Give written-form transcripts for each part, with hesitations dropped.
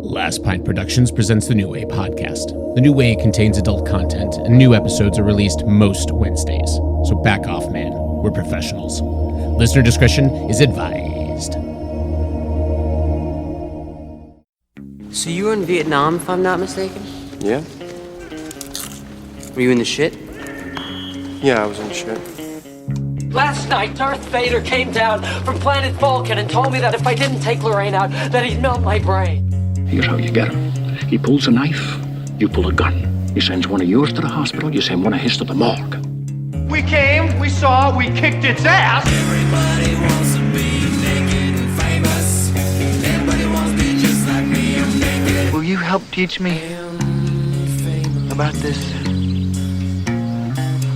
Last Pint Productions presents the New Way podcast. The New Way contains adult content, and new episodes are released most Wednesdays. So back off, man. We're professionals. Listener discretion is advised. So you were in Vietnam, if I'm not mistaken? Yeah? Were you in the shit? Yeah, I was in the shit. Last night, Darth Vader came down from planet Vulcan and told me that if I didn't take Lorraine out, that he'd melt my brain. Here's how you get him. He pulls a knife, you pull a gun. He sends one of yours to the hospital, you send one of his to the morgue. We came, we saw, we kicked its ass. Everybody wants to be naked and famous. Everybody wants to be just like me, I'm naked. Will you help teach me about this?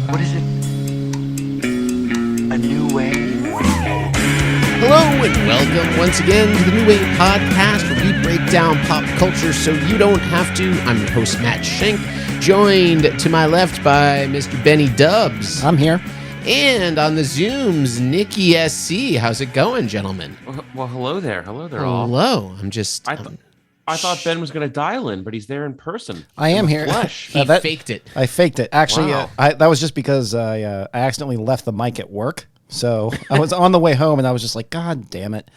What is it? A new way? Hello and welcome once again to the New Way podcast, where we break down pop culture so you don't have to. I'm your host, Matt Schenk, joined to my left by Mr. Benny Dubs. I'm here. And on the Zooms, Nikki SC. How's it going, gentlemen? Well, hello there. Hello there, all. Hello. I thought Ben was going to dial in, but he's there in person. I am here. He faked it. I faked it. Actually, Wow. that was just because I accidentally left the mic at work. So I was on the way home, and I was just like, God damn it.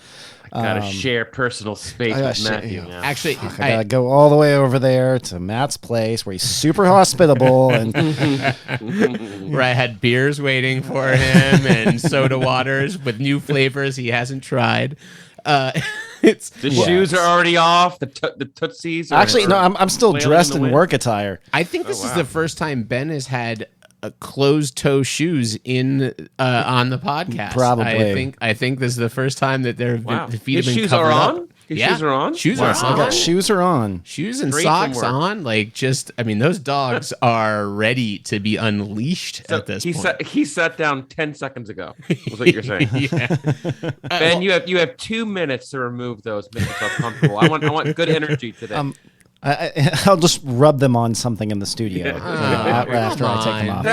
Gotta share personal space I gotta with share- Matthew. yeah. Yeah. Actually, I gotta go all the way over there to Matt's place where he's super hospitable, and where I had beers waiting for him and soda waters with new flavors he hasn't tried. The Yeah. shoes are already off. The Tootsies are actually, no, I'm still flailing dressed in in the wind. work attire. I think this is wow. the first time Ben has had closed-toe shoes in on the podcast. Probably. I think this is the first time that Wow. the feet His have been shoes covered are up. on? His Yeah. shoes are on? Shoes Wow. are I on. got shoes are on. Shoes and Straight from socks work. on. Like, just, I mean, those dogs are ready to be unleashed So at this he point. he sat down 10 seconds ago. Was what you're saying. Yeah. Ben, you have 2 minutes to remove those. Make yourself comfortable. I want good energy today. I'll just rub them on something in the studio after I take them off.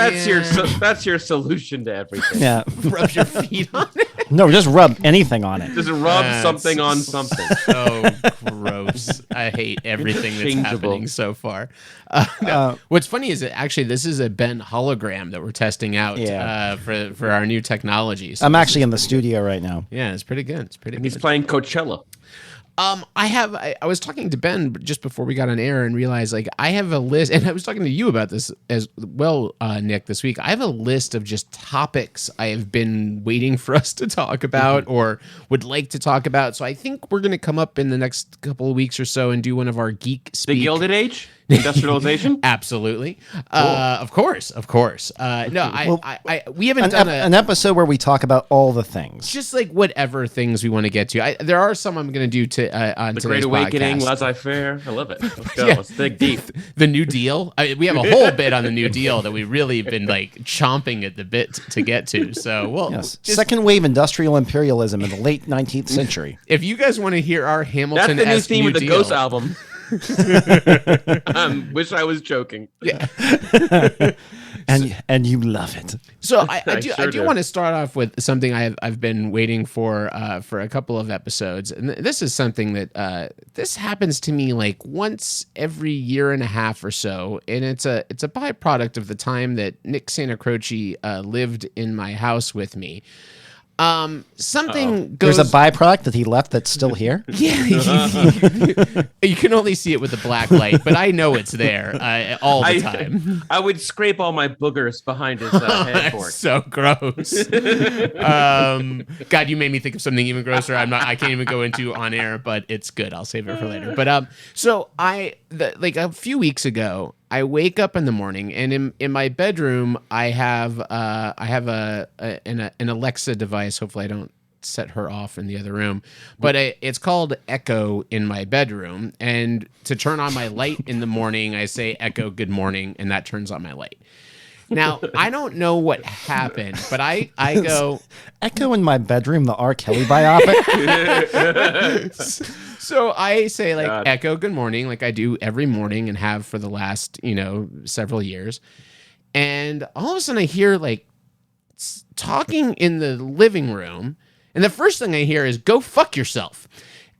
That's your solution to everything. Yeah. Rub your feet on it. No, just rub anything on it. Just rub something on something. So gross. I hate everything that's Interchangeable. happening so far. What's funny is that actually this is a Ben hologram that we're testing out Yeah. for our new technology. So I'm actually in the studio right now. yeah, it's pretty good. It's pretty And good. he's playing Coachella. I was talking to Ben just before we got on air and realized, like, I have a list, and I was talking to you about this as well, Nick, this week. I have a list of just topics I have been waiting for us to talk about or would like to talk about. So I think we're going to come up in the next couple of weeks or so and do one of our geek The speak. Gilded Age? Industrialization? Absolutely. Of course. No, we haven't done An episode where we talk about all the things. just like whatever things we want to get to. There are some I'm going to do on The today's Great Awakening, podcast. laissez-faire. I love it. Let's go. Yeah. Let's dig deep. The New Deal. We have a whole bit on the New Deal that we've really been like chomping at the bit to get to. So, well, Yes. just- Second wave industrial imperialism in the late 19th century. if you guys want to hear our That's Hamilton, the new theme New of the Deal, Ghost album. Wish I was joking. Yeah. And you love it. So I I do sure do. want to start off with something I've been waiting for a couple of episodes, and this is something that this happens to me like once every year and a half or so, and it's a byproduct of the time that Nick Santa Croce lived in my house with me. Something goes. There's a byproduct that he left that's still here. Yeah, you can only see it with the black light, but I know it's there all the time. I would scrape all my boogers behind his headboard. So gross. God, you made me think of something even grosser. I can't even go into on air, but it's good. I'll save it for later. But so like a few weeks ago, I wake up in the morning, and in my bedroom, I have an Alexa device. Hopefully, I don't set her off in the other room, but it's called Echo in my bedroom. And to turn on my light in the morning, I say Echo, good morning, and that turns on my light. Now, I don't know what happened, but I go... Echo in my bedroom, the R. Kelly biopic. So I say, like, God. Echo, good morning, like I do every morning and have for the last, several years. And all of a sudden I hear, like, talking in the living room. And the first thing I hear is, go fuck yourself.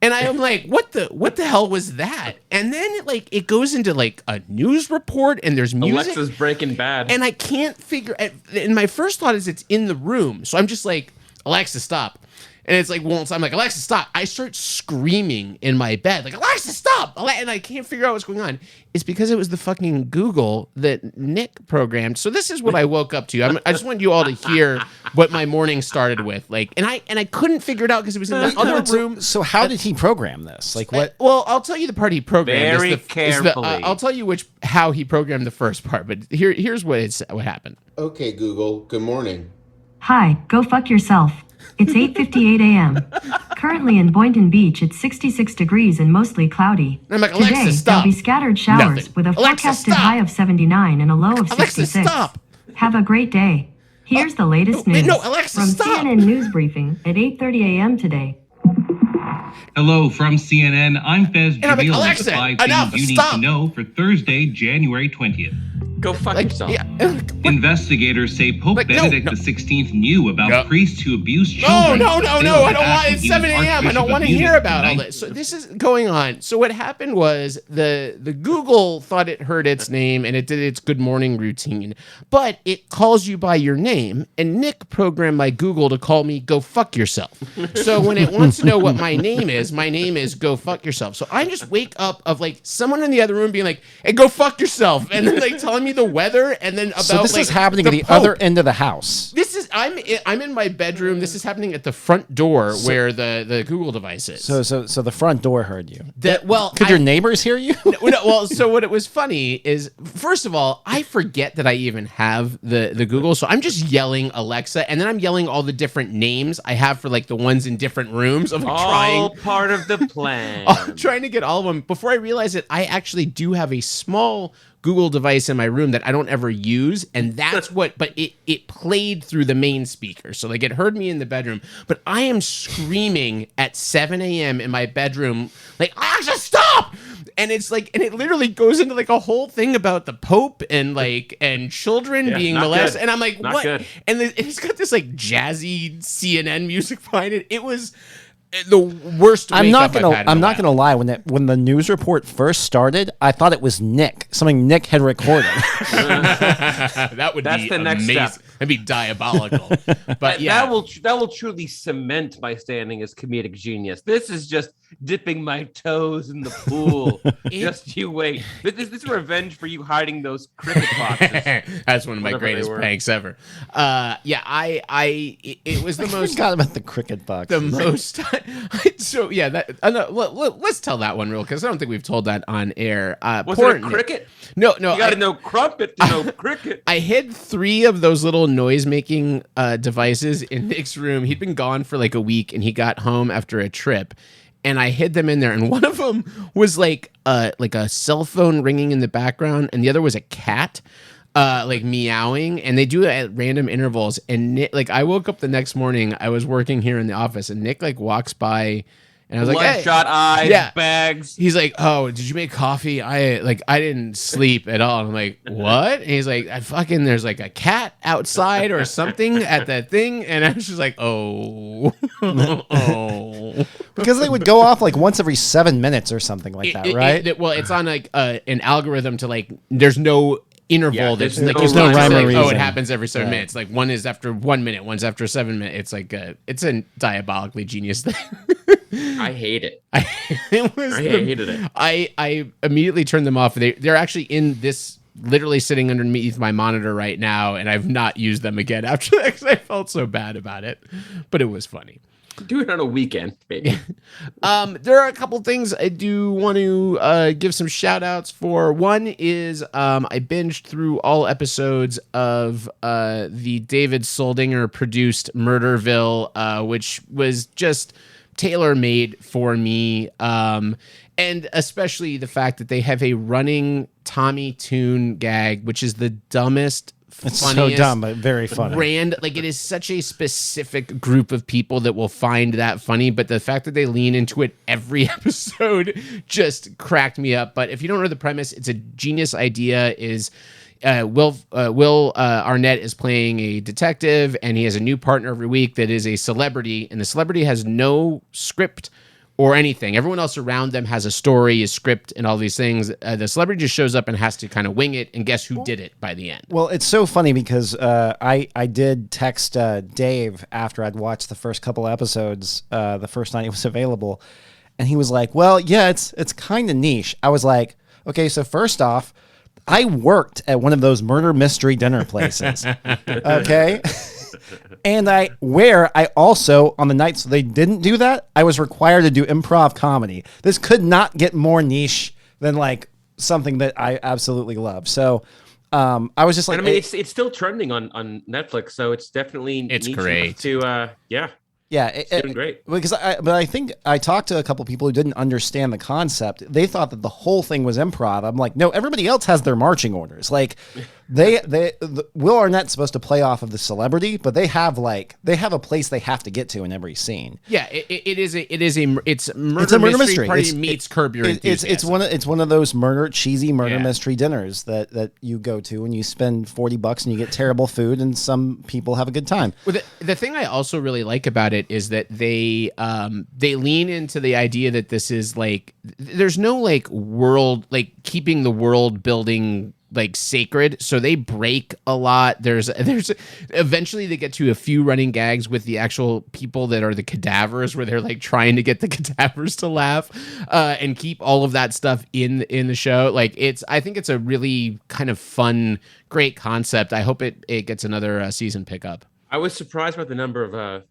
And I am like, what the hell was that? And then it goes into like a news report and there's music. Alexa's Breaking Bad. And I can't figure. And my first thought is it's in the room, so I'm just like, Alexa, stop. And it's like, well, so I'm like, Alexa, stop. I start screaming in my bed, like, Alexa, stop. And I can't figure out what's going on. It's because it was the fucking Google that Nick programmed. So this is what I woke up to. I just want you all to hear what my morning started with. And I couldn't figure it out because it was in the other room. So how did he program this? Like what? Well, I'll tell you the part he programmed. Very carefully. I'll tell you how he programmed the first part. But here's what happened. Okay, Google, good morning. Hi, go fuck yourself. It's 8:58 a.m. Currently in Boynton Beach, it's 66 degrees and mostly cloudy. I'm like, Alexa, Today, stop. there'll be scattered showers Nothing. with a Alexa, forecasted stop. high of 79 and a low of 66. Alexa, stop. Have a great day. Here's the latest news no, Alexa, from stop. CNN News Briefing at 8:30 a.m. today. Hello from CNN. I'm Fez And I'm like, Jamil with Alexa, the 5 enough, things you stop. need to know for Thursday, January 20th. Go fuck yourself. Yeah. Investigators say Pope Like, no, Benedict no. XVI knew about No. priests who abuse No, children. no. They I were don't want back when it's he was 7 a.m. I Archbishop don't want to of hear Munich about in all this. So this is going on. So what happened was the Google thought it heard its name and it did its good morning routine, but it calls you by your name. And Nick programmed my Google to call me go fuck yourself. So when it wants to know what my name is go fuck yourself. So I just wake up of like someone in the other room being like, hey, go fuck yourself, and then like telling me the weather, and then about So this is happening at the Pope. other end of the house. This is I'm in my bedroom. This is happening at the front door where the Google device is. So the front door heard you. Could your neighbors hear you? Well, so what it was funny is, first of all, I forget that I even have the Google, so I'm just yelling Alexa, and then I'm yelling all the different names I have for like the ones in different rooms. I'm All part of the plan. I'm trying to get all of them. Before I realize it, I actually do have a small Google device in my room that I don't ever use, and that's what. But it played through the main speaker, so like it heard me in the bedroom. But I am screaming at 7 a.m. in my bedroom, like, Alexa, stop! And it's like, and it literally goes into like a whole thing about the Pope and children being not molested, good. and I'm like, Not what? good. And it's got this like jazzy CNN music behind it. It was the worst. I'm not wake-up I've had in a while. gonna lie. When the news report first started, I thought it was Nick, something Nick had recorded. That would That's be the next amazing. step. That'd be diabolical. But yeah, that will truly cement my standing as comedic genius. This is just dipping my toes in the pool. Just you wait. This is revenge for you hiding those cricket boxes. That's one of my Whatever they greatest were. pranks ever. It was the I most. forgot about the cricket box. The most. So yeah, let's tell that one real, because I don't think we've told that on air. Was it a cricket? No. You got to know crumpet to know cricket. I hid 3 of those little noise-making devices in Nick's room. He'd been gone for like a week, and he got home after a trip, and I hid them in there. And one of them was like a cell phone ringing in the background, and the other was a cat, like meowing, and they do it at random intervals. And Nick, like, I woke up the next morning. I was working here in the office, and Nick like walks by. And I was like, hey. Bloodshot eyes, Yeah. bags. He's like, oh, did you make coffee? I didn't sleep at all. And I'm like, what? And he's like, there's like a cat outside or something at that thing. And I was just like, oh. Because they would go off like once every 7 minutes or something like that, right? It's on like an algorithm to like, there's no interval. Yeah, that's there's like, no it's not rhyme just or like, oh, it reason. happens every 7 Right. minutes. Like one is after 1 minute, one's after 7 minutes. It's like it's a diabolically genius thing. I hate it. I hated it. I immediately turned them off. They're actually in this, literally sitting underneath my monitor right now, and I've not used them again after that because I felt so bad about it. But it was funny. Do it on a weekend, baby. There are a couple things I do want to give some shout outs for. One is I binged through all episodes of the David Soldinger produced Murderville, which was just tailor-made for me. And especially the fact that they have a running Tommy Tune gag, which is the dumbest, It's funniest, so dumb, but very funny. like, it is such a specific group of people that will find that funny, but the fact that they lean into it every episode just cracked me up. But if you don't know the premise, it's a genius idea. Will Arnett is playing a detective, and he has a new partner every week that is a celebrity, and the celebrity has no script or anything. Everyone else around them has a story, a script, and all these things. The celebrity just shows up and has to kind of wing it, and guess who did it by the end. Well, it's so funny because I did text Dave after I'd watched the first couple episodes the first night it was available, and he was like, well, yeah, it's kind of niche. I was like, okay, so first off, I worked at one of those murder mystery dinner places, okay? And I also, on the nights they didn't do that, I was required to do improv comedy. This could not get more niche than like something that I absolutely love. So I was just like, and I mean, it's still trending on Netflix, so it's definitely it's niche great to yeah, it's doing great. Because I think I talked to a couple people who didn't understand the concept. They thought that the whole thing was improv. I'm like, no, everybody else has their marching orders. Like, Will Arnett's supposed to play off of the celebrity, but they have a place they have to get to in every scene. Yeah, it's a murder mystery party meets Curb Your Enthusiasm. It's one of those cheesy murder mystery dinners that you go to and you spend $40 and you get terrible food and some people have a good time. Well, the thing I also really like about it is that they lean into the idea that this is like there's no like world like keeping the world building like sacred, so they break a lot. There's eventually they get to a few running gags with the actual people that are the cadavers, where they're like trying to get the cadavers to laugh and keep all of that stuff in the show. Like I think it's a really kind of fun, great concept. I hope it gets another season pickup. I was surprised by the number of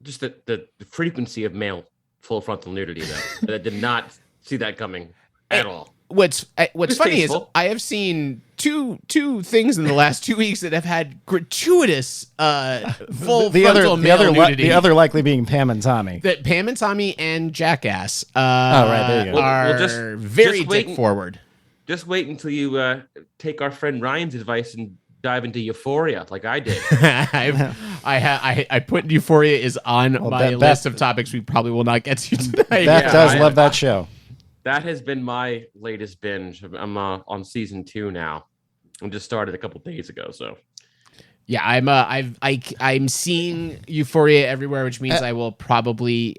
just the frequency of male full frontal nudity though. I did not see that coming at all. What's funny tasteful. is I have seen two things in the last 2 weeks that have had gratuitous full frontal male nudity. The other likely being Pam and Tommy. That Pam and Tommy and Jackass right, there you go. are very dick forward. Just wait until you take our friend Ryan's advice and dive into Euphoria like I did. I put Euphoria is on my list of topics we probably will not get to tonight. Beth does love that show. That has been my latest binge. I'm on season 2 now. I just started a couple days ago, so yeah, I'm seeing Euphoria everywhere, which means I will probably.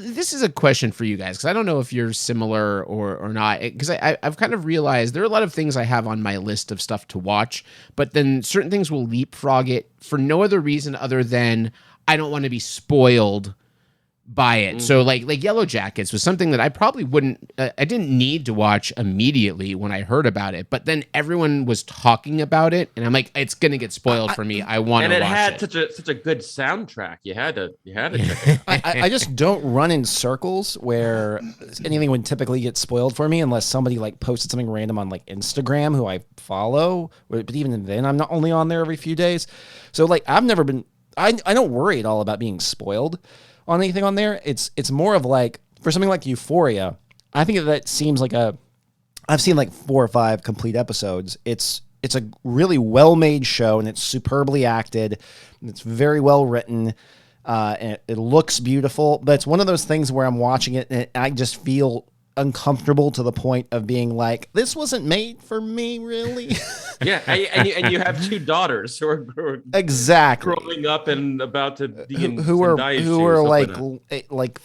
This is a question for you guys because I don't know if you're similar or not. Because I've kind of realized there are a lot of things I have on my list of stuff to watch, but then certain things will leapfrog it for no other reason other than I don't want to be spoiled by it. So like Yellow Jackets was something that I probably wouldn't I didn't need to watch immediately when I heard about it, but then everyone was talking about it and I'm like, it's gonna get spoiled for me. I want to watch it. And it had such a good soundtrack. You had to check it. I just don't run in circles where anything would typically get spoiled for me unless somebody like posted something random on like Instagram who I follow, but even then I'm not only on there every few days. So like I've never been I don't worry at all about being spoiled on anything on there. It's more of like for something like Euphoria, I think that seems like I've seen like 4 or 5 complete episodes. It's a really well-made show and it's superbly acted. And it's very well written. And it looks beautiful, but it's one of those things where I'm watching it and I just feel uncomfortable to the point of being like, this wasn't made for me, really. Yeah, and you have 2 daughters who are exactly growing up and about to be in who are like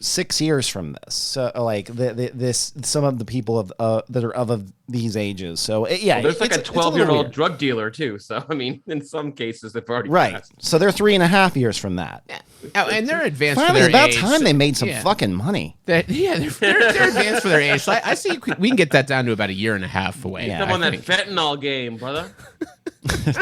6 years from this. So like this some of the people that are of these ages. So yeah, there's like a 12-year-old drug dealer too. So I mean, in some cases they've already passed. So they're 3.5 years from that. Oh, and they're advanced. Finally, for their it's about age, time they made some fucking money. They're advanced for their age. So I see we can get that down to about 1.5 years away. Yeah, come on that fentanyl game, brother.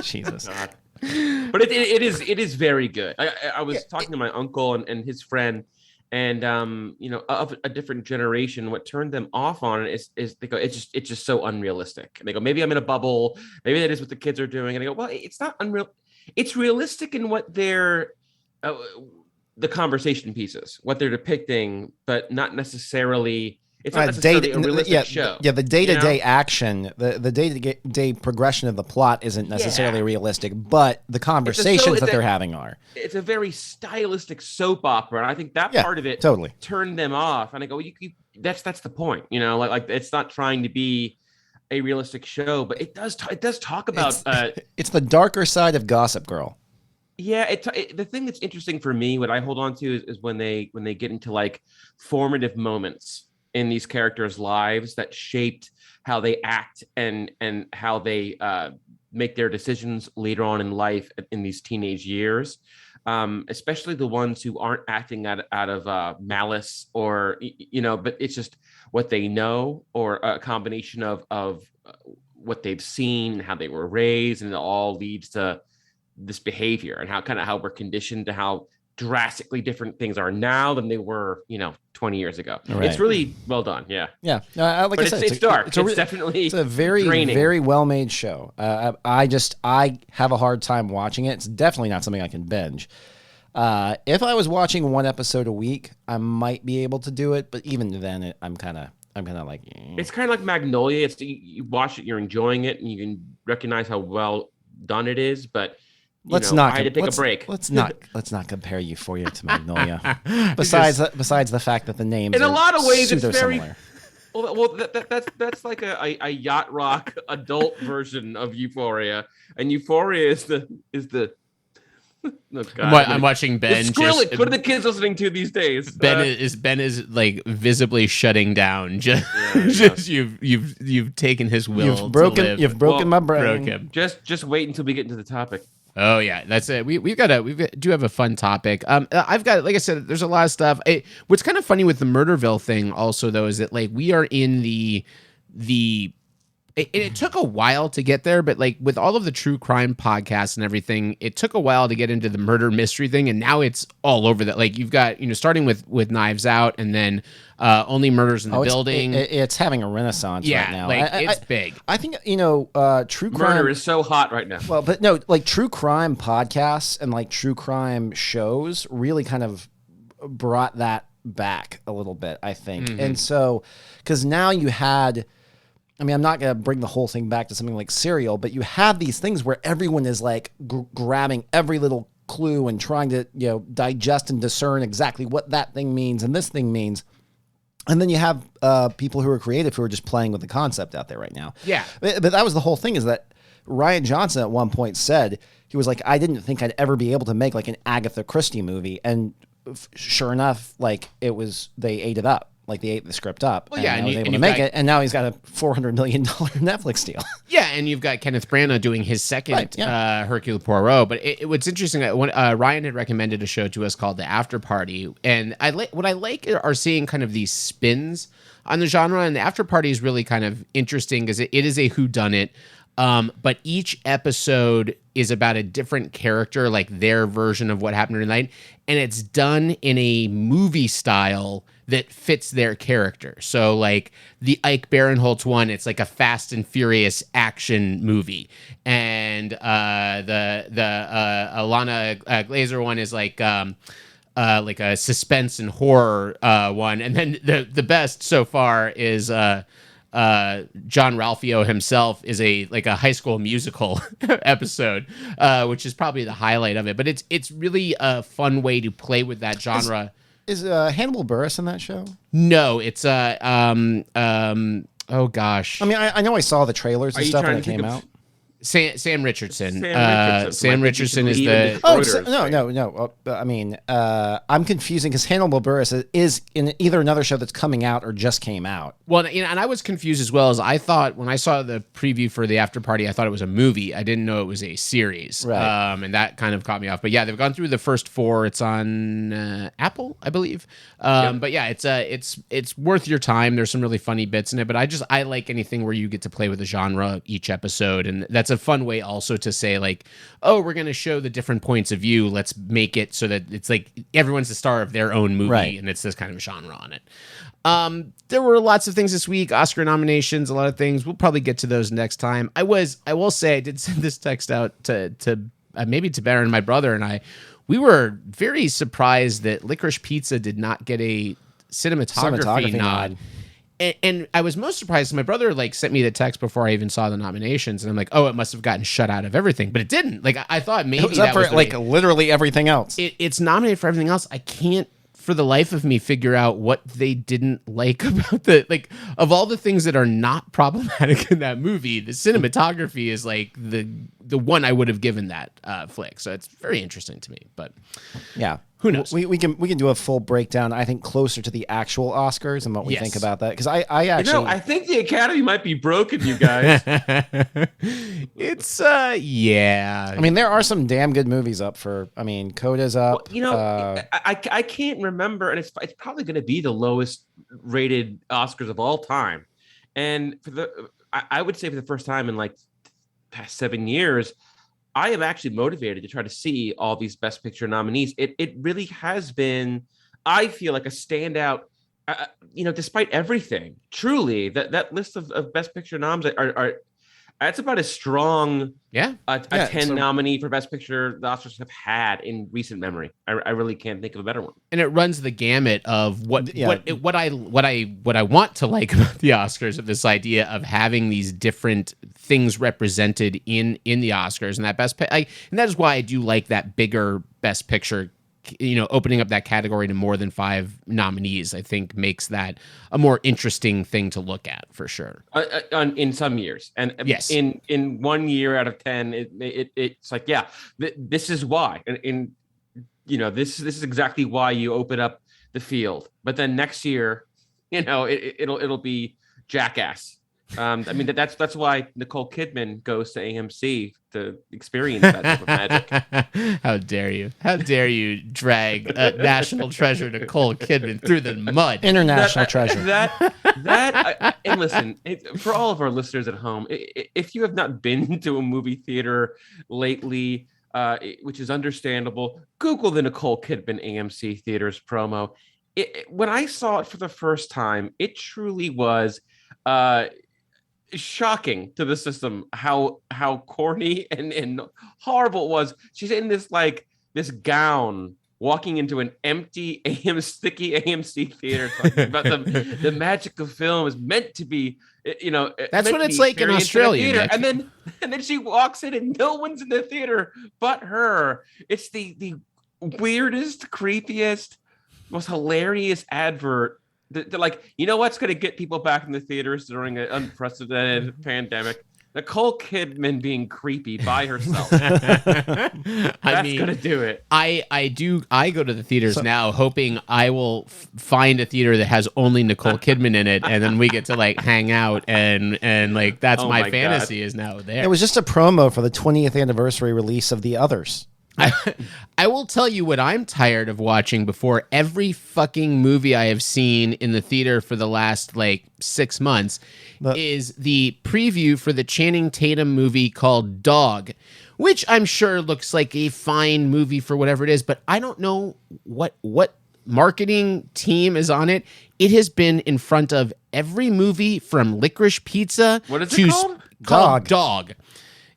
Jesus. God. But it is very good. I was talking to my uncle and his friend, and of a different generation. What turned them off on it is they go, it's just so unrealistic. And they go, maybe I'm in a bubble. Maybe that is what the kids are doing. And I go, well, it's not unreal. It's realistic in what they're the conversation pieces, what they're depicting, but not necessarily. It's not necessarily a realistic show. Yeah, the day-to-day action, the day-to-day progression of the plot isn't necessarily realistic, but the conversations that they're having are. It's a very stylistic soap opera, and I think that part of it totally turned them off. And I go, that's the point, like it's not trying to be a realistic show, but it does talk about. It's the darker side of Gossip Girl. Yeah, the thing that's interesting for me, what I hold on to is when they get into like formative moments in these characters' lives that shaped how they act and how they make their decisions later on in life in these teenage years. Especially the ones who aren't acting out of malice or but it's just what they know or a combination of what they've seen, how they were raised, and it all leads to this behavior and how we're conditioned to how drastically different things are now than they were 20 years ago. Right. It's really well done. Yeah like but I said, it's dark. It's definitely it's a very draining. very well made show. I have a hard time watching it. It's definitely not something I can binge. If I was watching one episode a week, I might be able to do it, but even then I'm kind of like It's kind of like Magnolia. It's you watch it, you're enjoying it, and you can recognize how well done it is, but I had to take a break. Let's not compare Euphoria to Magnolia. besides the fact that the names in a lot of ways it's very similar. Well, that's like a yacht rock adult version of Euphoria, and Euphoria is the. Oh, God. I'm watching Ben. Skrillex. What are the kids listening to these days? Ben is like visibly shutting down. Just you've taken his will. You've broken my brain. Broke him. Just wait until we get into the topic. Oh yeah, that's it. We do have a fun topic. I've got, like I said, there's a lot of stuff. What's kind of funny with the Murderville thing also though is that like we are in the. It took a while to get there, but like with all of the true crime podcasts and everything, it took a while to get into the murder mystery thing, and now it's all over that. Like you've got starting with Knives Out, and then Only Murders in the Building. It's having a renaissance right now. Like it's big. I think true crime murder is so hot right now. Well, but no, like true crime podcasts and like true crime shows really kind of brought that back a little bit, I think. Mm-hmm. And so, because now you had. I mean, I'm not going to bring the whole thing back to something like Serial, but you have these things where everyone is like grabbing every little clue and trying to, digest and discern exactly what that thing means and this thing means. And then you have people who are creative who are just playing with the concept out there right now. Yeah. But that was the whole thing, is that Rian Johnson at one point said, he was like, I didn't think I'd ever be able to make like an Agatha Christie movie. And sure enough, like they ate it up. Like they ate the script up. Well, yeah, and was able to make it, and now he's got a $400 million Netflix deal. Yeah, and you've got Kenneth Branagh doing his second Hercule Poirot. But what's interesting, when Ryan had recommended a show to us called The After Party, and what I like are seeing kind of these spins on the genre, and The After Party is really kind of interesting because it is a whodunit. But each episode is about a different character, like their version of what happened tonight, and it's done in a movie style that fits their character. So like the Ike Barinholtz one, it's like a Fast and Furious action movie. And the Alana Glazer one is like a suspense and horror one. And then the best so far is John Ralphio himself is a High School Musical episode, which is probably the highlight of it. But it's really a fun way to play with that genre. Is Hannibal Buress in that show? No, it's oh gosh. I mean, I know I saw the trailers and stuff when it came out. Sam Richardson. Sam Richardson is the. No. I mean, I'm confusing because Hannibal Buress is in either another show that's coming out or just came out. Well, and I was confused as well, as I thought when I saw the preview for the After Party, I thought it was a movie. I didn't know it was a series. Right. And that kind of caught me off. But yeah, they've gone through the first 4. It's on Apple, I believe. But yeah, it's worth your time. There's some really funny bits in it. But I like anything where you get to play with a genre each episode, and that's a fun way also to say like, oh, we're going to show the different points of view. Let's make it so that it's like everyone's the star of their own movie, right, and it's this kind of genre on it. There were lots of things this week, Oscar nominations, a lot of things. We'll probably get to those next time. I will say I did send this text out to maybe to Baron, my brother, and I. We were very surprised that Licorice Pizza did not get a cinematography nod. And I was most surprised. My brother sent me the text before I even saw the nominations, and I'm like, oh, it must have gotten shut out of everything, but it didn't. I thought maybe it was up for literally everything else. It's nominated for everything else. I can't for the life of me figure out what they didn't like about of all the things that are not problematic in that movie, the cinematography is like the one I would have given that flick. So it's very interesting to me. But yeah, who knows? We can do a full breakdown. I think closer to the actual Oscars and what we think about that, because I actually I think the Academy might be broken, you guys. It's yeah. I mean, there are some damn good movies up for. I mean, Coda's up. Well, I can't remember, and it's probably going to be the lowest rated Oscars of all time. And I would say for the first time in like past 7 years, I am actually motivated to try to see all these Best Picture nominees. It really has been, I feel like, a standout. Despite everything, truly, that list of Best Picture noms are that's about as strong a 10 nominee for Best Picture the Oscars have had in recent memory. I really can't think of a better one. And it runs the gamut of what I want to like about the Oscars, of this idea of having these different things represented in the Oscars, and and that is why I do like that bigger Best Picture. Opening up that category to more than 5 nominees, I think makes that a more interesting thing to look at for sure. In some years, and yes, in 1 year out of 10, it's like, this is why, and this is exactly why you open up the field. But then next year, it'll be Jackass. I mean, that's why Nicole Kidman goes to AMC to experience that type of magic. How dare you? How dare you drag national treasure Nicole Kidman through the mud? International treasure. And listen, for all of our listeners at home, if you have not been to a movie theater lately, which is understandable, Google the Nicole Kidman AMC Theaters promo. When I saw it for the first time, it truly was shocking to the system how corny and horrible it was. She's in this gown walking into an empty sticky AMC theater, talking about the magic of film is meant to be, that's what it's like in Australia. And then she walks in and no one's in the theater but her. It's the weirdest, creepiest, most hilarious advert. They're like, what's going to get people back in the theaters during an unprecedented pandemic? Nicole Kidman being creepy by herself. That's going to do it. I go to the theaters now hoping I will find a theater that has only Nicole Kidman in it, and then we get to hang out and that's my fantasy God. Is now there. It was just a promo for the 20th anniversary release of The Others. I will tell you what I'm tired of watching before every fucking movie I have seen in the theater for the last 6 months is the preview for the Channing Tatum movie called Dog, which I'm sure looks like a fine movie for whatever it is, but I don't know what marketing team is on it. It has been in front of every movie from Licorice Pizza to it called Dog.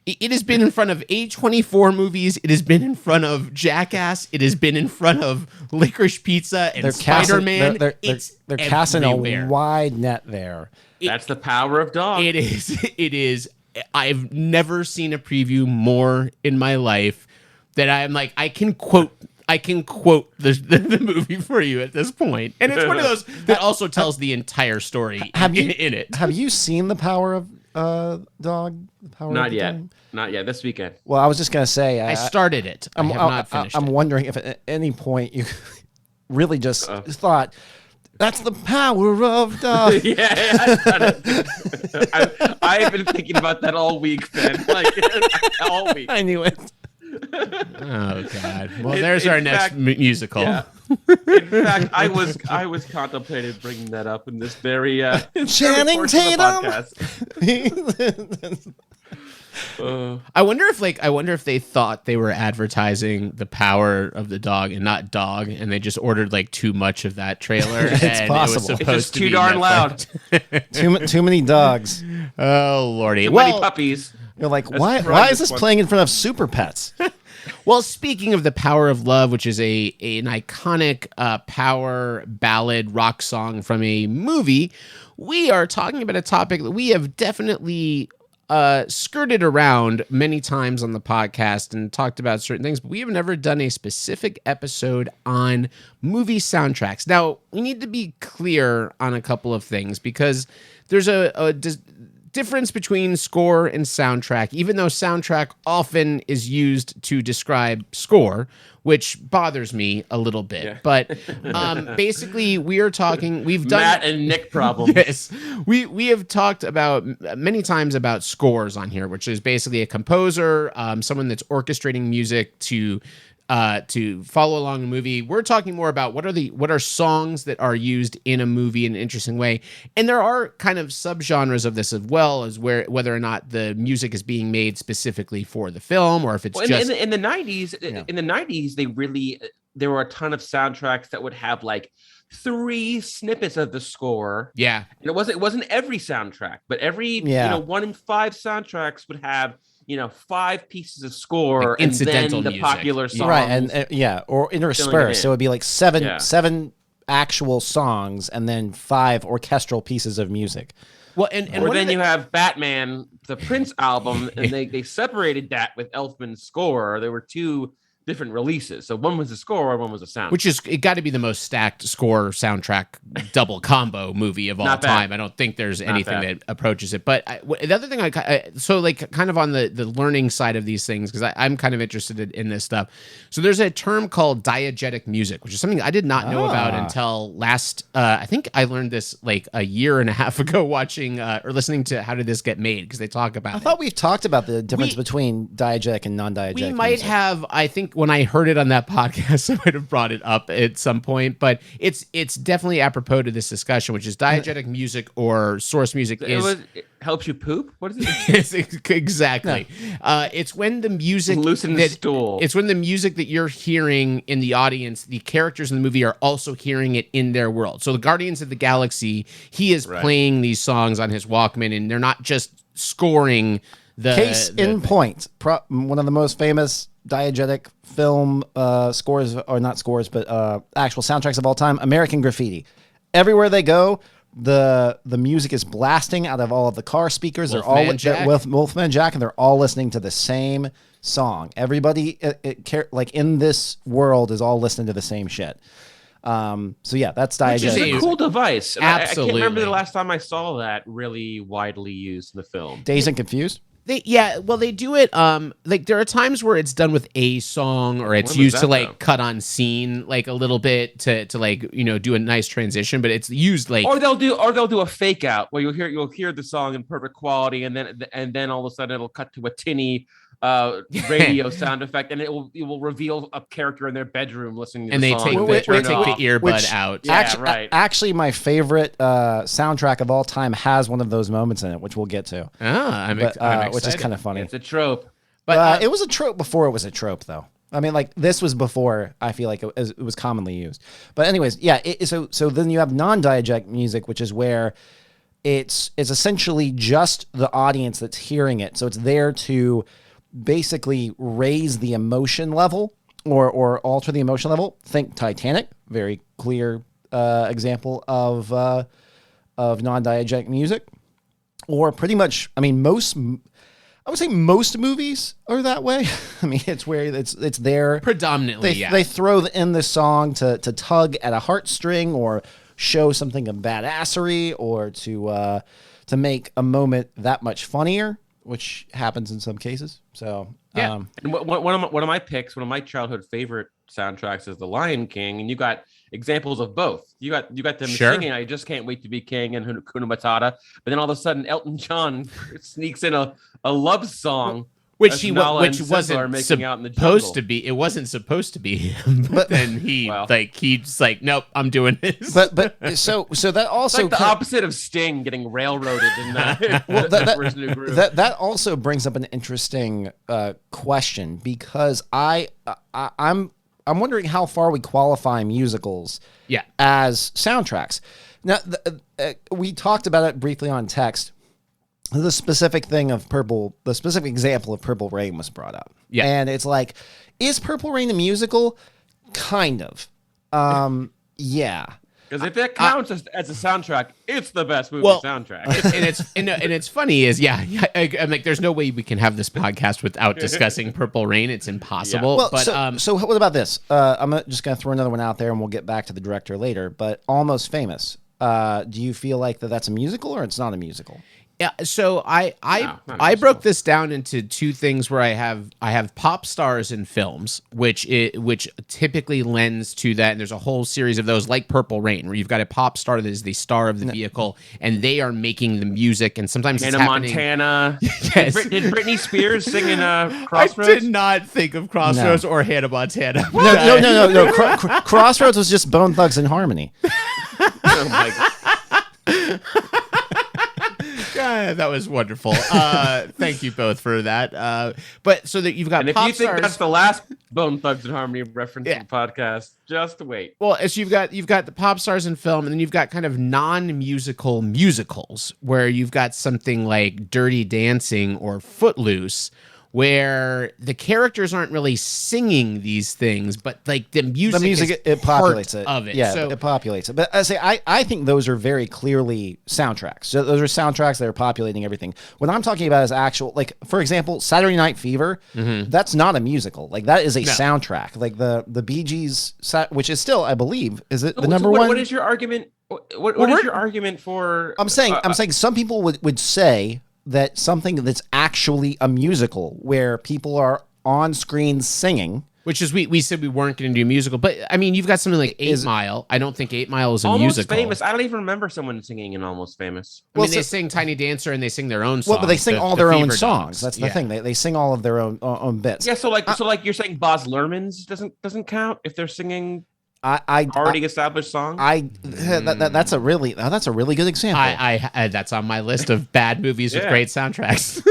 It has been in front of A24 movies. It has been in front of Jackass. It has been in front of Licorice Pizza and Spider-Man. They're casting a wide net there. That's the power of Dog. It is. I've never seen a preview more in my life that I'm like, I can quote the movie for you at this point. And it's one of those that also tells the entire story in it. Have you seen The Power of Dog? Not yet. Not yet. This weekend. Well, I was just gonna say I started it. I have not finished I'm wondering if at any point you really just thought, that's the power of Dog. I've been thinking about that all week, Ben. All week. I knew it. Oh God! Well, there's our next musical. Yeah. In fact, I was contemplating bringing that up in this very Channing Tatum. I wonder if they thought they were advertising the power of the dog and not Dog, and they just ordered too much of that trailer. It's possible. It was supposed it's just to too be darn Netflix. loud. Too many dogs. Oh Lordy! Too many puppies. You're like, why is this playing in front of Super Pets? Well, speaking of The Power of Love, which is an iconic power ballad rock song from a movie, we are talking about a topic that we have definitely skirted around many times on the podcast and talked about certain things, but we have never done a specific episode on movie soundtracks. Now, we need to be clear on a couple of things because there's a difference between score and soundtrack, even though soundtrack often is used to describe score, which bothers me a little bit. Yeah. But basically, we are talking. We've done Matt and Nick problems. Yes, we have talked about many times about scores on here, which is basically a composer, someone that's orchestrating music to follow along a movie. We're talking more about what are songs that are used in a movie in an interesting way. And there are kind of subgenres of this as well, as whether or not the music is being made specifically for the film or if it's just in the 90s. In the 90s, there were a ton of soundtracks that would have like 3 snippets of the score. Yeah. And it wasn't every soundtrack, but every 1 in 5 soundtracks would have 5 pieces of score, like incidental and then the music. Popular songs, right? And or interspersed. So it would be like seven actual songs, and then 5 orchestral pieces of music. Well, and then you have Batman, the Prince album, and they separated that with Elfman's score. There were 2 different releases, so one was a score, one was a sound. Which is it got to be the most stacked score soundtrack double combo movie of all time. I don't think there's anything that approaches it. But the other thing so like kind of on the learning side of these things, because I'm kind of interested in this stuff. So there's a term called diegetic music, which is something I did not know about until last. I think I learned this like a year and a half ago watching or listening to How Did This Get Made, because they talk about. I thought we've talked about the difference between diegetic and non-diegetic. We might have. I think when I heard it on that podcast, I might have brought it up at some point, but it's definitely apropos to this discussion, which is diegetic music or source music it helps you poop. What is it? Exactly. No. It's when the music loosen the stool. It's when the music that you're hearing in the audience, the characters in the movie are also hearing it in their world. So the Guardians of the Galaxy, he is playing these songs on his Walkman, and they're not just scoring the case in point. One of the most famous diegetic film scores, or not scores, but actual soundtracks of all time, American Graffiti. Everywhere they go, the music is blasting out of all of the car speakers. Wolfman Jack, and they're all listening to the same song. Everybody like in this world is all listening to the same shit. So yeah, that's diegetic. Which is a cool device. Absolutely. I can't remember the last time I saw that really widely used in the film. Dazed and Confused? They do it like there are times where it's done with a song, or it's used to like cut on scene like a little bit to like do a nice transition, but it's used like or they'll do a fake out where you'll hear the song in perfect quality, and then all of a sudden it'll cut to a tinny radio sound effect, and it will reveal a character in their bedroom listening to the song. They take the earbud out. Actually, my favorite soundtrack of all time has one of those moments in it, which we'll get to. I'm excited. Which is kind of funny. It's a trope. But it was a trope before it was a trope, though. I mean, like, this was before I feel like it was commonly used. But anyways, yeah, so then you have non-diegetic music, which is where it's essentially just the audience that's hearing it. So it's there to basically raise the emotion level or alter the emotion level. Think Titanic, very clear example of non-diegetic music. Or pretty much, I mean, I would say most movies are that way. I mean, it's where it's there predominantly. They throw in the song to tug at a heartstring or show something of badassery, or to make a moment that much funnier, which happens in some cases. So yeah, and one of my picks, one of my childhood favorite soundtracks is The Lion King, and you got examples of both. You got them singing "I Just Can't Wait to Be King" and "Hakuna Matata," but then all of a sudden Elton John sneaks in a love song. Which wasn't supposed to be. It wasn't supposed to be him. But then he's like, nope, I'm doing this. But so that also it's like the opposite of Sting getting railroaded in that. That also brings up an interesting question, because I'm wondering how far we qualify musicals as soundtracks. Now we talked about it briefly on text. The specific example of Purple Rain was brought up. Yeah. And it's like, is Purple Rain a musical? Kind of. Yeah. Because if it counts as a soundtrack, it's the best movie soundtrack. and it's funny is I'm like, there's no way we can have this podcast without discussing Purple Rain. It's impossible. Well, but so what about this? I'm just gonna throw another one out there, and we'll get back to the director later. But Almost Famous. Do you feel like that's a musical or it's not a musical? Yeah, so I broke this down into two things where I have pop stars in films, which typically lends to that, and there's a whole series of those like Purple Rain, where you've got a pop star that is the star of the vehicle, and they are making the music, and sometimes Hannah it's happening. Montana. Yes. Did Britney Spears sing in Crossroads? I did not think of Crossroads or Hannah Montana. No. Crossroads was just Bone Thugs and Harmony. Oh my God. God, that was wonderful. Thank you both for that. But so that you've got, and if pop you think stars, that's the last Bone Thugs and Harmony reference in the podcast, just wait. Well, as you've got the pop stars in film, and then you've got kind of non-musical musicals where you've got something like Dirty Dancing or Footloose, where the characters aren't really singing these things, but like the music it populates it of it. Yeah, so, it populates it. But I think those are very clearly soundtracks. So those are soundtracks that are populating everything. What I'm talking about is actual, like, for example, Saturday Night Fever. That's not a musical. Like, that is a soundtrack. Like the Bee Gees, which is still, I believe, is it the number one? What is your argument? What is your argument for? I'm saying some people would say that something that's actually a musical where people are on screen singing, which is we said we weren't going to do a musical, but I mean, you've got something like 8 Mile. I don't think 8 Mile is a musical. Almost Famous. I don't even remember someone singing in Almost Famous. I mean, they sing Tiny Dancer and they sing their own songs. Well, but they sing all their own Fever songs. Dogs. That's the thing. They sing all of their own bits. Yeah. So like you're saying Baz Luhrmann's doesn't count if they're singing already established songs. That's a really good example. That's on my list of bad movies with great soundtracks.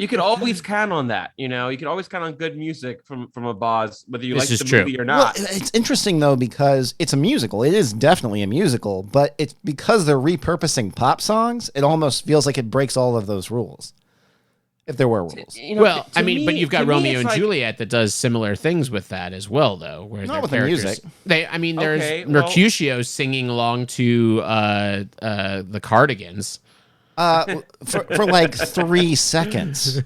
You can always count on that. You can always count on good music from a Baz, whether you like the movie or not. Well, it's interesting though, because it's a musical. It is definitely a musical, but it's because they're repurposing pop songs. It almost feels like it breaks all of those rules. If there were rules. But you've got Romeo and Juliet that does similar things with that as well, though. Where not with characters, the music. There's Mercutio singing along to the Cardigans. For like 3 seconds.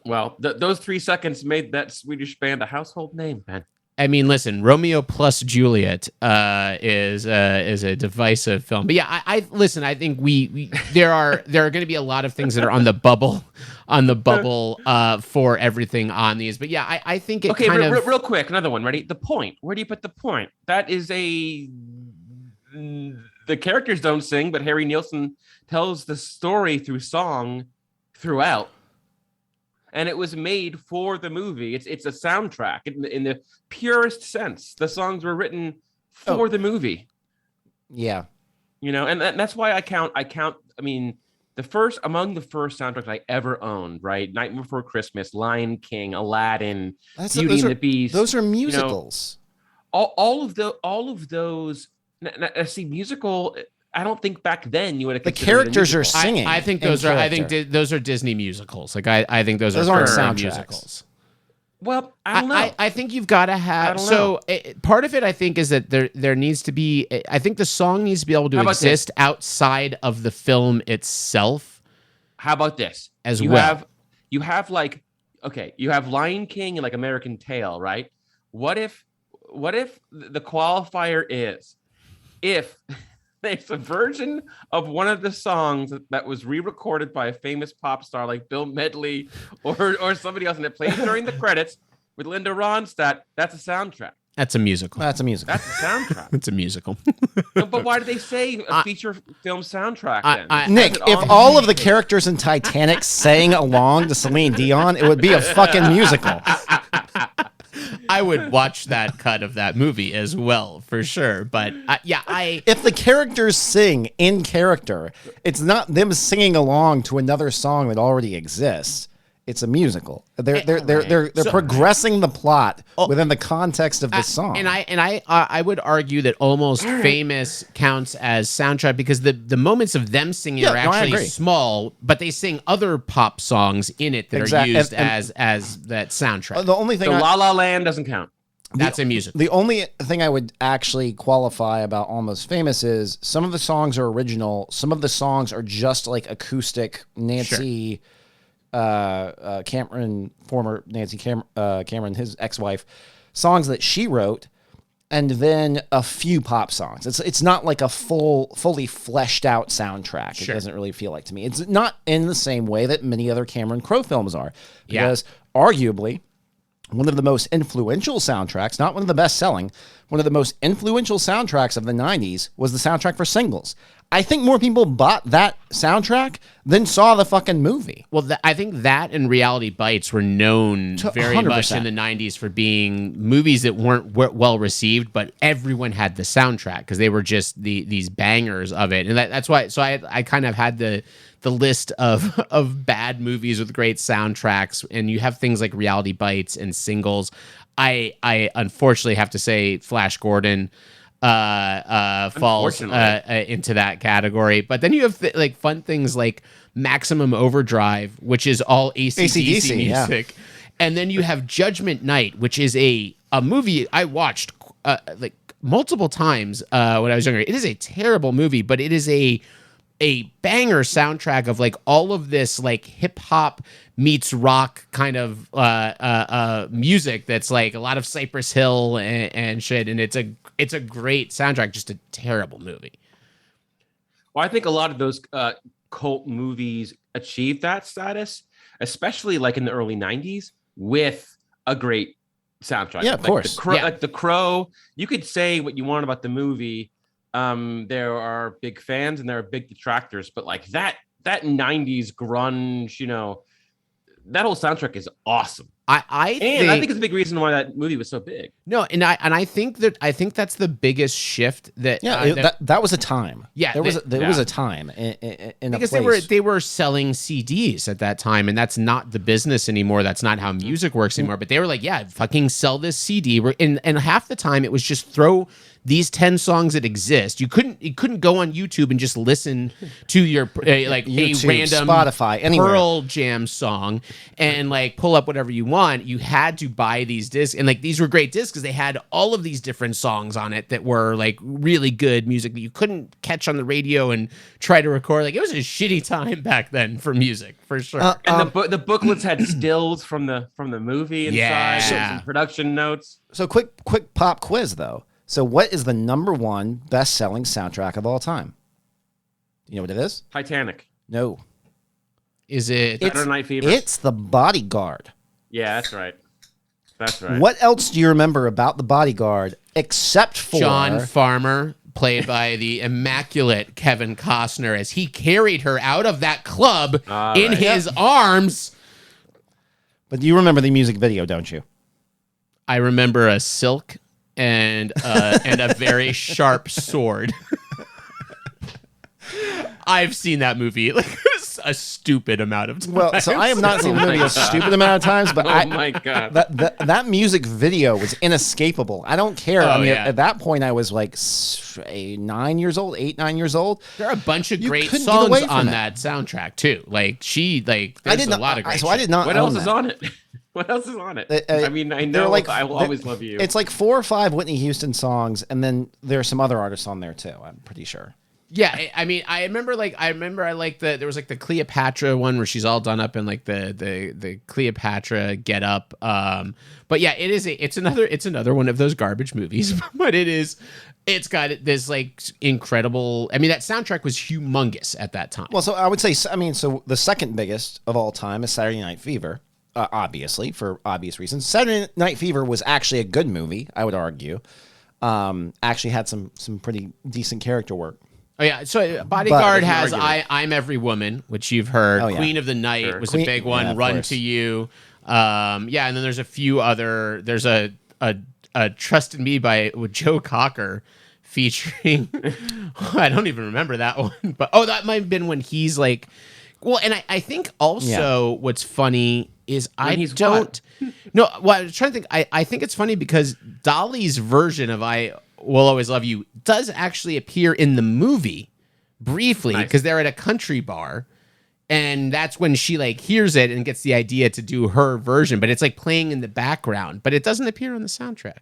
Well, those 3 seconds made that Swedish band a household name, Ben. I mean, listen, Romeo plus Juliet is a divisive film, but yeah, I listen. I think there are going to be a lot of things that are on the bubble for everything on these. But yeah, I think it real quick, another one. Ready? The Point. Where do you put The Point? That is the characters don't sing, but Harry Nilsson tells the story through song throughout. And it was made for the movie. It's a soundtrack in the purest sense. The songs were written for the movie. Yeah, and that's why I count. I mean, among the first soundtracks I ever owned, right? Nightmare Before Christmas, Lion King, Aladdin, Beauty and the Beast. Those are musicals. All of those. Now, see, musical. I don't think back then you would have. The characters are singing. I think those are. I think those are Disney musicals. Like I think those aren't soundtracks. Musicals. Well, I don't know. I think you've got to have. So part of it, I think, is that there needs to be. I think the song needs to be able to exist outside of the film itself. How about this? You have you have Lion King and like American Tail, right? What if the qualifier is if there's a version of one of the songs that was re-recorded by a famous pop star like Bill Medley or somebody else, and it plays during the credits with Linda Ronstadt. That's a soundtrack. That's a musical. That's a musical. That's a soundtrack. It's a musical. No, but why do they say a feature film soundtrack then? Nick, if all of the characters in Titanic sang along to Celine Dion, it would be a fucking musical. I would watch that cut of that movie as well, for sure. But if the characters sing in character, it's not them singing along to another song that already exists. It's a musical. They're progressing the plot within the context of the song. And I would argue that Almost Famous counts as soundtrack because the moments of them singing are actually small, but they sing other pop songs in it that are used as that soundtrack. The only thing La La Land doesn't count. That's a music. The only thing I would actually qualify about Almost Famous is some of the songs are original. Some of the songs are just like acoustic Nancy Cameron, former Nancy Cameron, his ex-wife, songs that she wrote, and then a few pop songs. It's not like a fully fleshed out soundtrack. It doesn't really feel like to me. It's not in the same way that many other Cameron Crowe films are, because arguably one of the most influential soundtracks, not one of the best selling, one of the most influential soundtracks of the 90s was the soundtrack for Singles. I think more people bought that soundtrack than saw the fucking movie. Well, I think that and Reality Bites were known very 100%. much in the 90s for being movies that weren't well received, but everyone had the soundtrack because they were just these bangers of it. And that's why, so I kind of had the list of bad movies with great soundtracks, and you have things like Reality Bites and Singles. I unfortunately have to say Flash Gordon falls into that category. But then you have like fun things like Maximum Overdrive, which is all AC/DC music. Yeah. And then you have Judgment Night, which is a movie I watched like multiple times when I was younger. It is a terrible movie, but it is a banger soundtrack of like all of this like hip hop meets rock kind of music that's like a lot of Cypress Hill and shit, and it's a great soundtrack, just a terrible movie. Well, I think a lot of those cult movies achieved that status, especially like in the early 90s with a great soundtrack. Yeah, of course. Like The Crow, you could say what you want about the movie. There are big fans and there are big detractors, but like that 90s grunge, that whole soundtrack is awesome. I think it's a big reason why that movie was so big. No, and I think that's the biggest shift that that was a time. Yeah, there was a time in because a place. they were selling CDs at that time, and that's not the business anymore. That's not how music works anymore. But they were like, yeah, fucking sell this CD. And half the time it was just throw these 10 songs that exist. You couldn't go on YouTube and just listen to your like YouTube, a random Spotify, anywhere. Pearl Jam song and like pull up whatever you want. You had to buy these discs, and like these were great discs because they had all of these different songs on it that were like really good music that you couldn't catch on the radio and try to record. Like it was a shitty time back then for music, for sure. And the booklets had stills from the movie inside, some production notes. So quick pop quiz though. So what is the number one best-selling soundtrack of all time? You know what it is? Titanic. No. Is it Saturday Night Fever? It's The Bodyguard. Yeah, that's right. That's right. What else do you remember about The Bodyguard except for John Farmer, played by the immaculate Kevin Costner, as he carried her out of that club in his arms? But you remember the music video, don't you? I remember a silk and a very sharp sword. I've seen that movie like a stupid amount of times. Well, so I have not seen the movie a stupid amount of times, but my God, that music video was inescapable. I don't care. At that point, I was like 9 years old. There are a bunch of great songs on that soundtrack too. Like there's a lot of great. So I did not. What else is on it? What else is on it? I mean, I know I will always love you. It's like 4 or 5 Whitney Houston songs, and then there are some other artists on there too. I'm pretty sure. Yeah, I mean, I remember I liked there was like the Cleopatra one where she's all done up in like the Cleopatra get up. But yeah, it's another one of those garbage movies, but it's got this like incredible. I mean, that soundtrack was humongous at that time. Well, so I would say, so the second biggest of all time is Saturday Night Fever. Obviously, for obvious reasons. Saturday Night Fever was actually a good movie, I would argue. Actually had some pretty decent character work. Oh yeah, so Bodyguard has I'm Every Woman, which you've heard. Oh, yeah. Queen of the Night was a big one. Yeah, Run to You. And then there's a few other. There's a Trusted Me with Joe Cocker featuring. I don't even remember that one, but that might have been when he's like. Well, and I think also what's funny is I was trying to think. I think it's funny because Dolly's version of I Will Always Love You does actually appear in the movie briefly because they're at a country bar, and that's when she like hears it and gets the idea to do her version, but it's like playing in the background, but it doesn't appear on the soundtrack.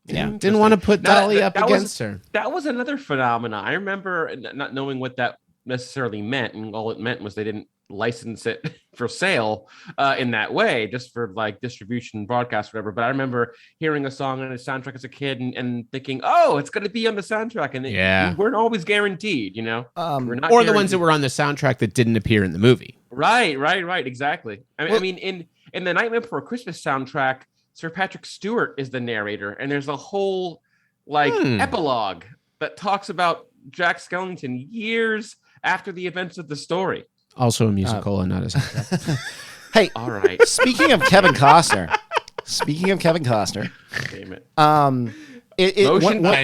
Yeah. Didn't want to put Dolly up that against her. That was another phenomenon. I remember not knowing what that necessarily meant, and all it meant was they didn't license it for sale in that way, just for like distribution, broadcast, whatever. But I remember hearing a song on a soundtrack as a kid and thinking, oh, it's going to be on the soundtrack. And we weren't always guaranteed, you know? We're not or the ones that were on the soundtrack that didn't appear in the movie. Right. Exactly. I mean, in the Nightmare Before Christmas soundtrack, Sir Patrick Stewart is the narrator, and there's a whole epilogue that talks about Jack Skellington years after the events of the story. Also a musical and not a soundtrack. Hey, all right. Speaking of Kevin Costner, Damn it. I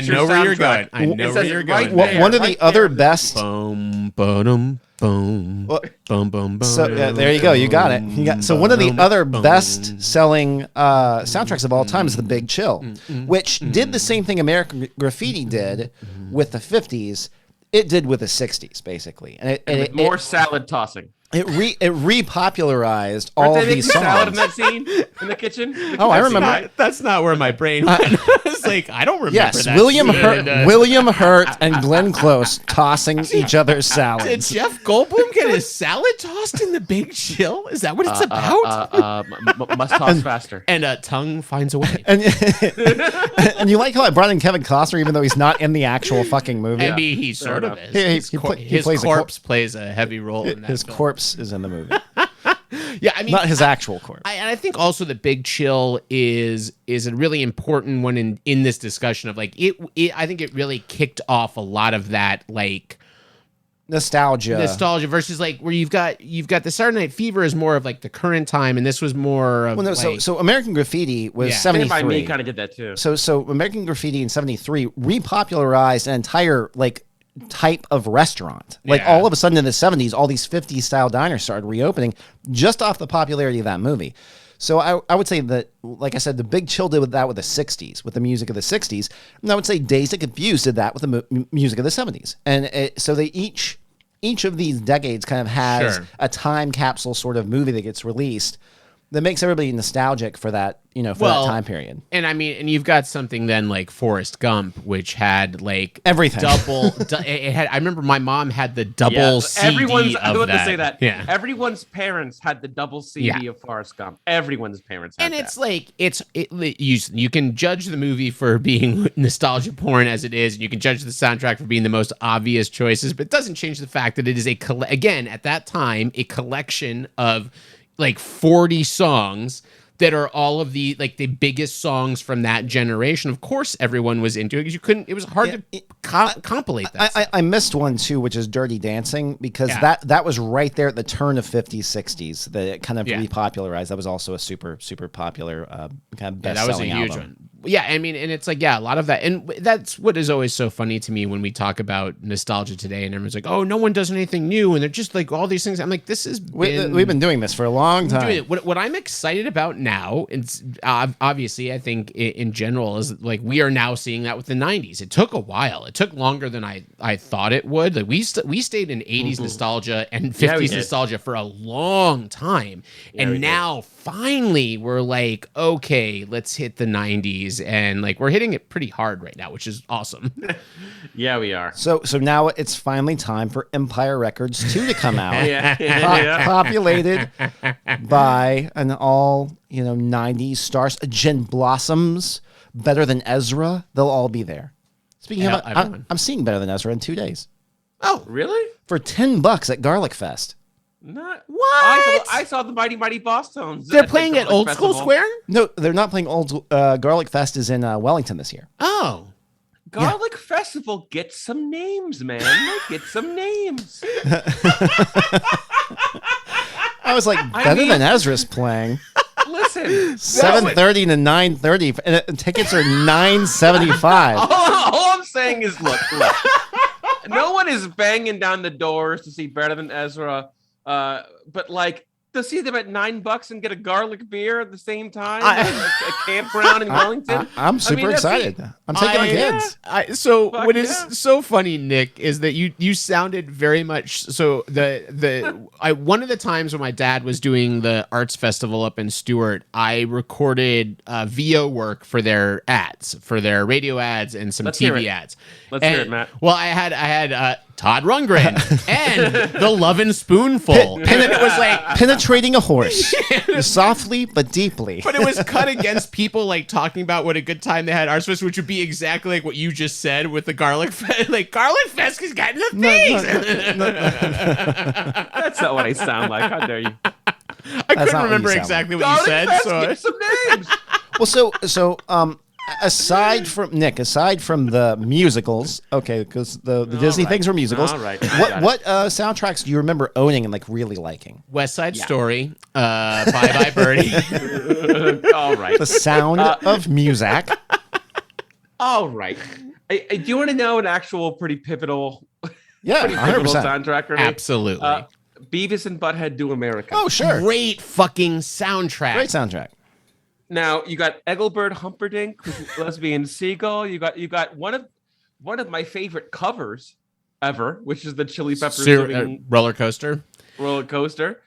know where you're going. I know where you're going. One of the other best. Boom, boom, boom, boom, boom. So there you go. You got it. So one of the other best-selling soundtracks of all time is The Big Chill, which did the same thing American Graffiti did with the 50s. It did with the 60s, basically, and more salad tossing. It repopularized all these songs. Salad in that scene in the kitchen. I remember. That's not where my brain went. I was like, I don't remember. Yes, that William Hurt and Glenn Close tossing each other's salads. Did Jeff Goldblum get his salad tossed in The Big Chill? Is that what it's about? Must toss faster. And tongue finds a way. And you like how I brought in Kevin Costner, even though he's not in the actual fucking movie. I mean, he sort of is. His corpse plays a heavy role in that. His corpse is in the movie. Yeah, I mean, not his actual corpse. I think also The Big Chill is a really important one in this discussion of like it. I think it really kicked off a lot of that like nostalgia versus like where you've got the Saturday Night Fever is more of like the current time, and this was more of so American Graffiti was 73. By Me kind of did that too. So American Graffiti in 73 repopularized an entire like type of restaurant. Like all of a sudden in the 70s, all these 50s style diners started reopening just off the popularity of that movie. So I would say that, like I said, The Big Chill did with that with the 60s, with the music of the 60s. And I would say Dazed and Confused did that with the music of the 70s. And so they each of these decades kind of has a time capsule sort of movie that gets released that makes everybody nostalgic for that, that time period. And I mean, and you've got something then like Forrest Gump, which had like everything double. It had. I remember my mom had the double CD I was about to say that. Yeah. Everyone's parents had the double CD of Forrest Gump. Everyone's parents had and it's you can judge the movie for being nostalgia porn as it is, and you can judge the soundtrack for being the most obvious choices, but it doesn't change the fact that it is again at that time a collection of like 40 songs that are all of the like the biggest songs from that generation. Of course, everyone was into it because it was hard to compilate that. I missed one too, which is Dirty Dancing, because that was right there at the turn of 50s, 60s that it kind of repopularized. That was also a super, super popular kind of best-selling album. That was a huge one. Yeah, I mean, and it's like, a lot of that. And that's what is always so funny to me when we talk about nostalgia today and everyone's like, oh, no one does anything new. And they're just like all these things. I'm like, we've been doing this for a long time. What I'm excited about now, it's obviously, I think in general, is like we are now seeing that with the 90s. It took a while. It took longer than I thought it would. Like we stayed in 80s nostalgia and 50s nostalgia for a long time. And now finally we're like, okay, let's hit the 90s. And like we're hitting it pretty hard right now, which is awesome. Yeah, we are. So now it's finally time for Empire Records 2 to come out. Populated by an all 90s stars. Jen Blossoms, Better Than Ezra, they'll all be there. Speaking of, I'm seeing Better Than Ezra in 2 days. Oh, really? For $10 at Garlic Fest. Not what? I saw the Mighty Boss Tones. They're playing at Old School Square? No, they're not playing Garlic Fest is in Wellington this year. Oh. Garlic Festival, get some names, man. Get some names. I was like, Better Than Ezra's playing. Listen, 7:30 to 9:30, and tickets are $9.75. All I'm saying is, look. No one is banging down the doors to see Better Than Ezra. But like to see them at $9 and get a garlic beer at the same time at a campground in Wellington. I'm super excited. I'm taking my kids. So what is so funny, Nick, is that you sounded very much so one of the times when my dad was doing the arts festival up in Stewart, I recorded VO work for their ads, for their radio ads and some TV ads. Let's hear it, Matt. Well, I had Todd Rundgren and the Lovin' Spoonful, and then it was like penetrating a horse, softly but deeply. But it was cut against people like talking about what a good time they had at Arts Fest, which would be exactly like what you just said with the Garlic Fest. Like Garlic Fest is getting the things. That's not what I sound like. How dare you? I couldn't remember exactly what you said. Fest, So give some names. Well, aside from the musicals, okay, because the Disney things were musicals. All right. What soundtracks do you remember owning and like really liking? West Side Story, Bye Bye Birdie. All right. The Sound of Music. All right. Do you want to know an actual pretty pivotal, Yeah, pretty pivotal 100%. soundtrack for me? Absolutely. Beavis and Butthead Do America. Oh, sure. Great fucking soundtrack. Great soundtrack. Now you got Engelbert Humperdinck with Lesbian Seagull. You got one of my favorite covers ever, which is the Chili Peppers Roller Coaster. Roller Coaster.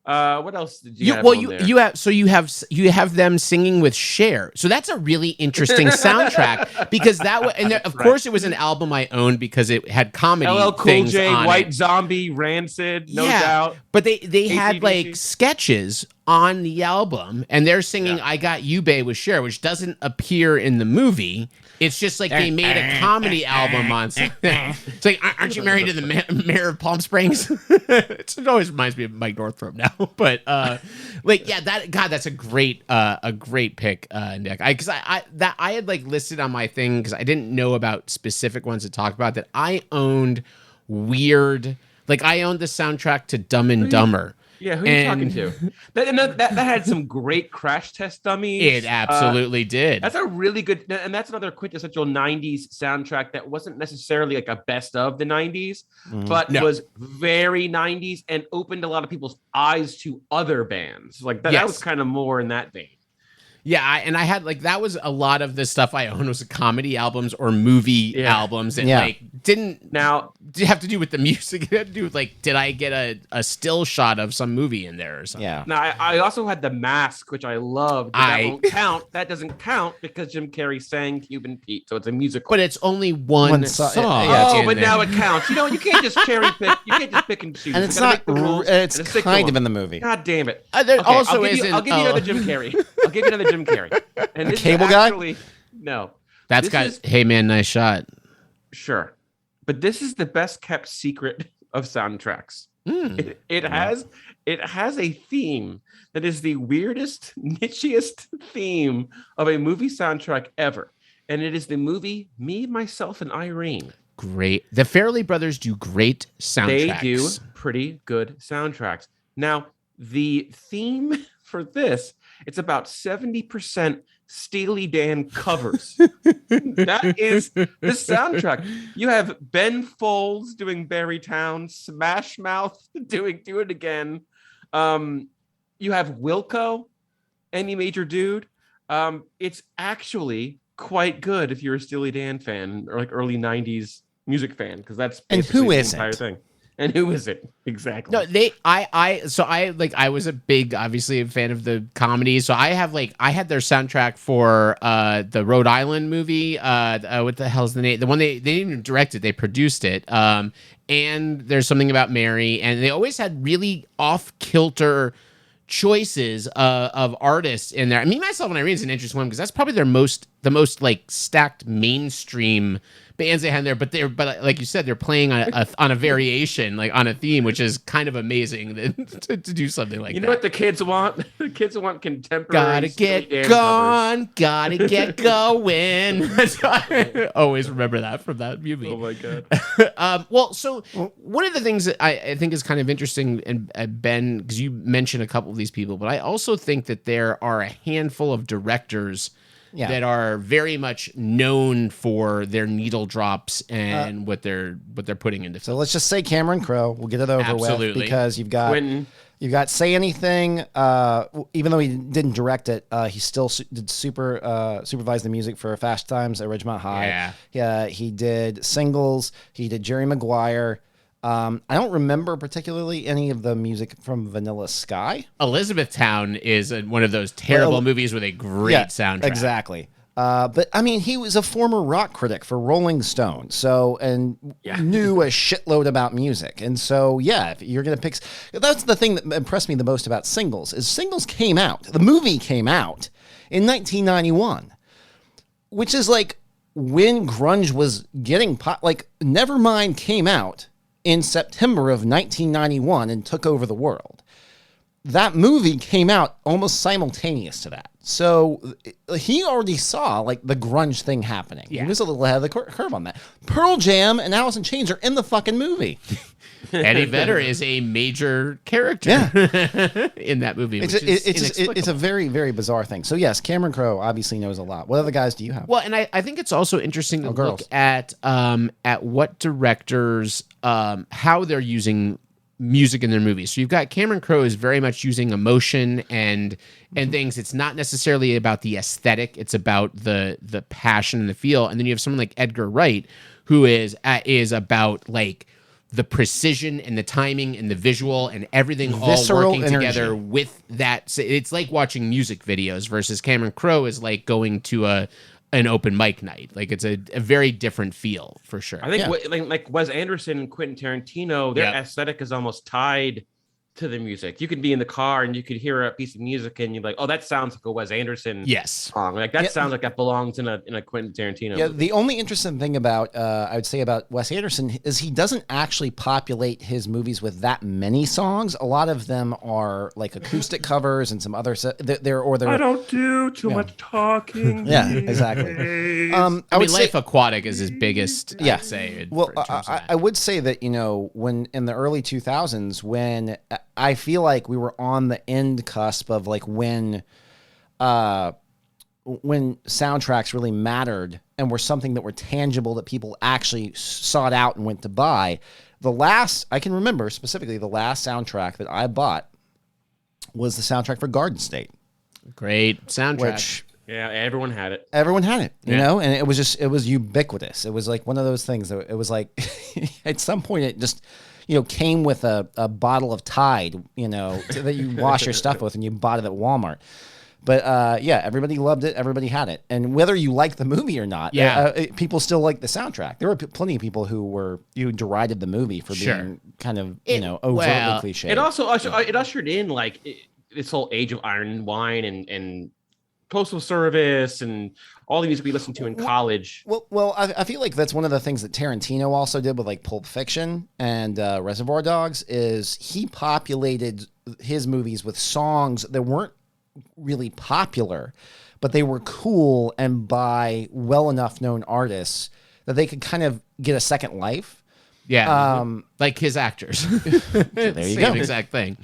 What else did you have? You have them singing with Cher. So that's a really interesting soundtrack because of course it was an album I owned because it had comedy LL Cool things J, on White it. Zombie, Rancid, no doubt. But they had AC/DC. like sketches on the album, and they're singing "I Got You, Babe" with Cher, which doesn't appear in the movie. It's just like they made a comedy album on something. It's like, aren't you married to the mayor of Palm Springs? It always reminds me of Mike Northrup now. But that's a great pick, Nick. I had like listed on my thing because I didn't know about specific ones to talk about that I owned weird. Like I owned the soundtrack to Dumb and Dumber. Yeah, who are you talking to? That had some great Crash Test Dummies. It absolutely did. That's a really good, and that's another quintessential 90s soundtrack that wasn't necessarily like a best of the 90s, but was very 90s and opened a lot of people's eyes to other bands. Like that was kind of more in that vein. Yeah, I had like that was a lot of the stuff I owned was comedy albums or movie albums that like didn't have to do with the music. It had to do with like, did I get a still shot of some movie in there or something? Yeah. Now I also had The Mask, which I loved. But that won't count. That doesn't count because Jim Carrey sang Cuban Pete, so it's a musical. But it's only one song. But now it counts. You know, you can't just cherry pick. You can't just pick and choose. And it's not. It's kind of in the movie. God damn it. I'll give you another Jim Carrey. I'll give you another Jim Carrey. And this Cable guy? No. That's hey man, nice shot. Sure. But this is the best kept secret of soundtracks. It has a theme that is the weirdest, nichiest theme of a movie soundtrack ever. And it is the movie Me, Myself, and Irene. Great. The Farrelly brothers do great soundtracks. They do pretty good soundtracks. Now, the theme for this, it's about 70% Steely Dan covers. That is the soundtrack. You have Ben Folds doing Barrytown, Smash Mouth doing Do It Again. You have Wilco, Any Major Dude. It's actually quite good if you're a Steely Dan fan or like early 90s music fan, because that's basically the entire thing. And who is it exactly? No, I was a big, obviously, a fan of the comedy. So I had their soundtrack for the Rhode Island movie. What the hell's the name? The one they didn't even direct it; they produced it. And there's something about Mary, and they always had really off kilter choices of artists in there. I mean, Myself and Irene is an interesting one because that's probably the most like stacked mainstream bands they had there, but like you said, they're playing on a variation, like on a theme, which is kind of amazing to do something like that. You know what the kids want? The kids want contemporary. Gotta get gone, gotta get going. I always remember that from that movie. Oh my god. So one of the things that I think is kind of interesting, and Ben, because you mentioned a couple of these people, but I also think that there are a handful of directors that are very much known for their needle drops and what they're putting into. So let's just say Cameron Crowe. We'll get it over with because you've got Quentin. You've got Say Anything. Even though he didn't direct it, he still did supervise the music for Fast Times at Ridgemont High. Yeah, he did Singles. He did Jerry Maguire. I don't remember particularly any of the music from Vanilla Sky. Elizabethtown is one of those terrible movies with a great soundtrack. Exactly. But I mean, he was a former rock critic for Rolling Stone, knew a shitload about music. And so, if you're going to pick, that's the thing that impressed me the most about Singles is Singles came out. The movie came out in 1991, which is like when grunge was getting like Nevermind came out in September of 1991 and took over the world. That movie came out almost simultaneous to that. So he already saw like the grunge thing happening. He was a little ahead of the curve on that. Pearl Jam and Alice in Chains are in the fucking movie. Eddie Vedder is a major character in that movie. It's a very, very bizarre thing. So yes, Cameron Crowe obviously knows a lot. What other guys do you have? Well, and I think it's also interesting to look at what directors, how they're using music in their movies. So you've got Cameron Crowe is very much using emotion and things. It's not necessarily about the aesthetic. It's about the passion and the feel. And then you have someone like Edgar Wright, who is about like the precision and the timing and the visual and everything all working together with that. So it's like watching music videos versus Cameron Crowe is like going to an open mic night. Like it's a very different feel for sure. I think like Wes Anderson and Quentin Tarantino, their aesthetic is almost tied to the music. You could be in the car and you could hear a piece of music and you're like, oh, that sounds like a Wes Anderson song. Like that sounds like that belongs in a Quentin Tarantino movie. The only interesting thing about I would say about Wes Anderson is he doesn't actually populate his movies with that many songs. A lot of them are like acoustic covers and some other I don't do too much talking. Yeah, exactly. I mean, Life Aquatic is his biggest, I'd say. Well, I would say that, when in the early 2000s, when I feel like we were on the end cusp of like when soundtracks really mattered and were something that were tangible that people actually sought out and went to buy. I can remember specifically the last soundtrack that I bought was the soundtrack for Garden State. Great soundtrack. Everyone had it. You know, and it was ubiquitous. It was like one of those things that it was like at some point it just came with a bottle of Tide, that you wash your stuff with, and you bought it at Walmart. But everybody loved it. Everybody had it. And whether you like the movie or not, people still like the soundtrack. There were plenty of people who derided the movie for being kind of, overtly cliche. It also ushered in like this whole age of Iron and Wine and Postal Service and all the music we listened to in college. Well, I feel like that's one of the things that Tarantino also did with like Pulp Fiction and Reservoir Dogs is he populated his movies with songs that weren't really popular, but they were cool and by well enough known artists that they could kind of get a second life. Yeah, like his actors. There you go. Same exact thing.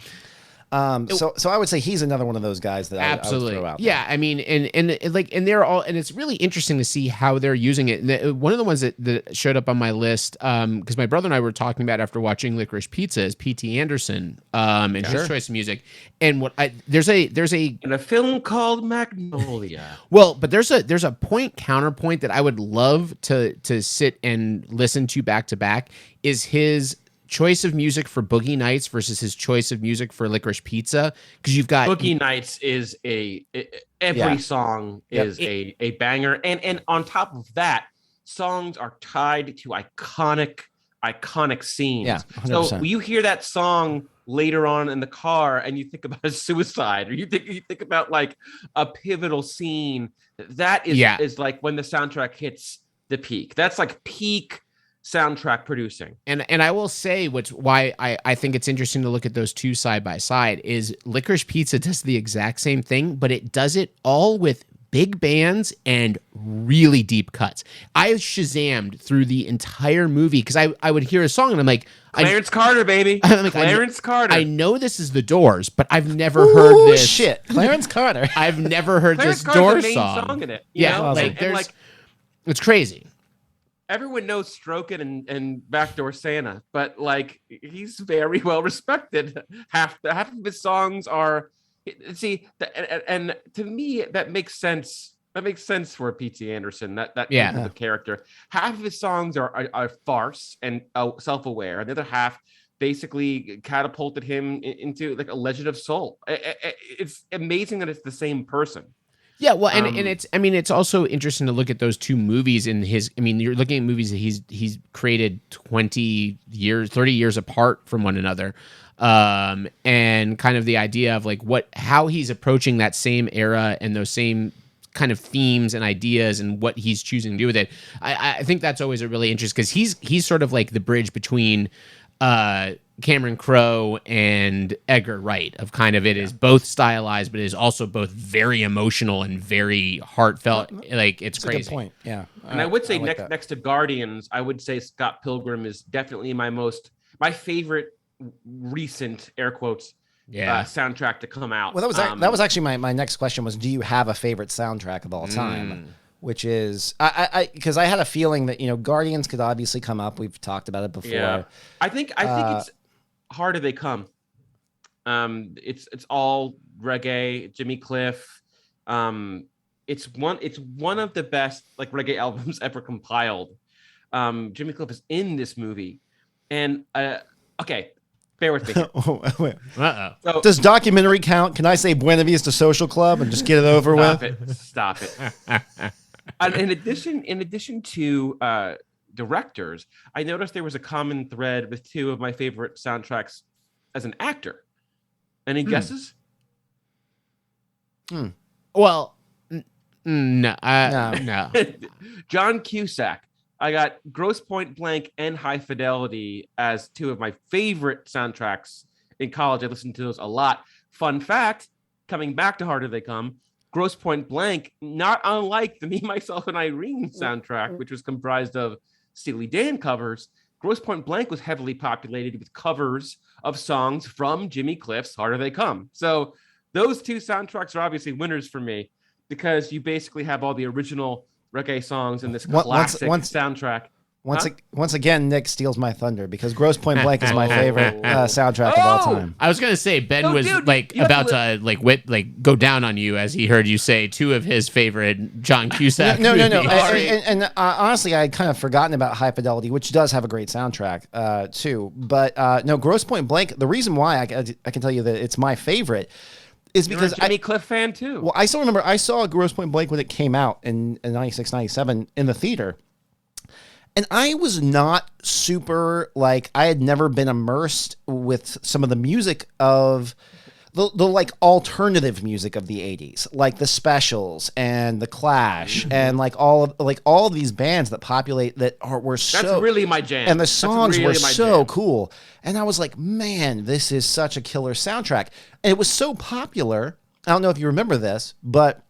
So I would say he's another one of those guys that I would throw out there. Yeah, I mean, and they're all, and it's really interesting to see how they're using it. One of the ones that showed up on my list, because my brother and I were talking about after watching Licorice Pizza, is P.T. Anderson, and his choice of music. And there's a in a film called Magnolia. Well, but there's a counterpoint that I would love to sit and listen to back to back is his choice of music for Boogie Nights versus his choice of music for Licorice Pizza, because you've got Boogie Nights is every song is a banger, and on top of that, songs are tied to iconic scenes. Yeah, 100%. So you hear that song later on in the car and you think about a suicide, or you think about like a pivotal scene. That is like when the soundtrack hits the peak. That's like peak soundtrack producing. And I will say why I think it's interesting to look at those two side by side is Licorice Pizza does the exact same thing, but it does it all with big bands and really deep cuts. I Shazammed through the entire movie because I would hear a song and I'm like, Clarence Carter, baby. I'm like, Clarence Carter. I know this is the Doors, but I've never heard this. Shit, Clarence Carter. I've never heard Clarence this Carter's Doors the main song. in it. It's crazy. Everyone knows "Strokin'" and "Backdoor Santa," but like he's very well respected. Half of his songs are, and to me that makes sense. That makes sense for P.T. Anderson. That kind of character. Half of his songs are farce and self-aware, and the other half basically catapulted him into like a legend of soul. It's amazing that it's the same person. Yeah, well, and it's also interesting to look at those two movies in his. I mean, you're looking at movies that he's created 20 years, 30 years apart from one another, and kind of the idea of like how he's approaching that same era and those same kind of themes and ideas and what he's choosing to do with it. I think that's always a really interesting because he's sort of like the bridge between Cameron Crowe and Edgar Wright of kind of it is both stylized, but it is also both very emotional and very heartfelt. Like it's crazy. A good point. Yeah. And I would say like next to Guardians, I would say Scott Pilgrim is definitely my favorite recent air quotes soundtrack to come out. Well, that was actually my next question was, do you have a favorite soundtrack of all time? Which is because I had a feeling that Guardians could obviously come up. We've talked about it before. Yeah. I think it's Harder They Come. It's all reggae. Jimmy Cliff. It's one of the best like reggae albums ever compiled. Jimmy Cliff is in this movie, and okay. Bear with me. So, does documentary count? Can I say Buena Vista Social Club and just get it over with? Stop it. In addition to directors, I noticed there was a common thread with two of my favorite soundtracks as an actor. Any guesses? Well, no. John Cusack. I got Grosse Point Blank and High Fidelity as two of my favorite soundtracks in college. I listened to those a lot. Fun fact, coming back to Harder They Come, Grosse Point Blank, not unlike the Me, Myself, and Irene soundtrack, which was comprised of Steely Dan covers, Grosse Point Blank was heavily populated with covers of songs from Jimmy Cliff's Harder They Come. So those two soundtracks are obviously winners for me because you basically have all the original reggae songs in this classic soundtrack. Once again, Nick steals my thunder because Grosse Point Blank is my favorite soundtrack of all time. I was gonna say Ben was about to go down on you as he heard you say two of his favorite John Cusack. No. And honestly, I had kind of forgotten about High Fidelity, which does have a great soundtrack too. But no, Grosse Point Blank. The reason why I can tell you that it's my favorite is because I'm a Jimmy Cliff fan too. Well, I still remember I saw Grosse Point Blank when it came out in 96, 97 in the theater. And I was not super, I had never been immersed with some of the music of the alternative music of the 80s, like the Specials and the Clash and all of these bands that populate were so. That's really my jam. And the songs were so cool. And I was like, man, this is such a killer soundtrack. And it was so popular. I don't know if you remember this, but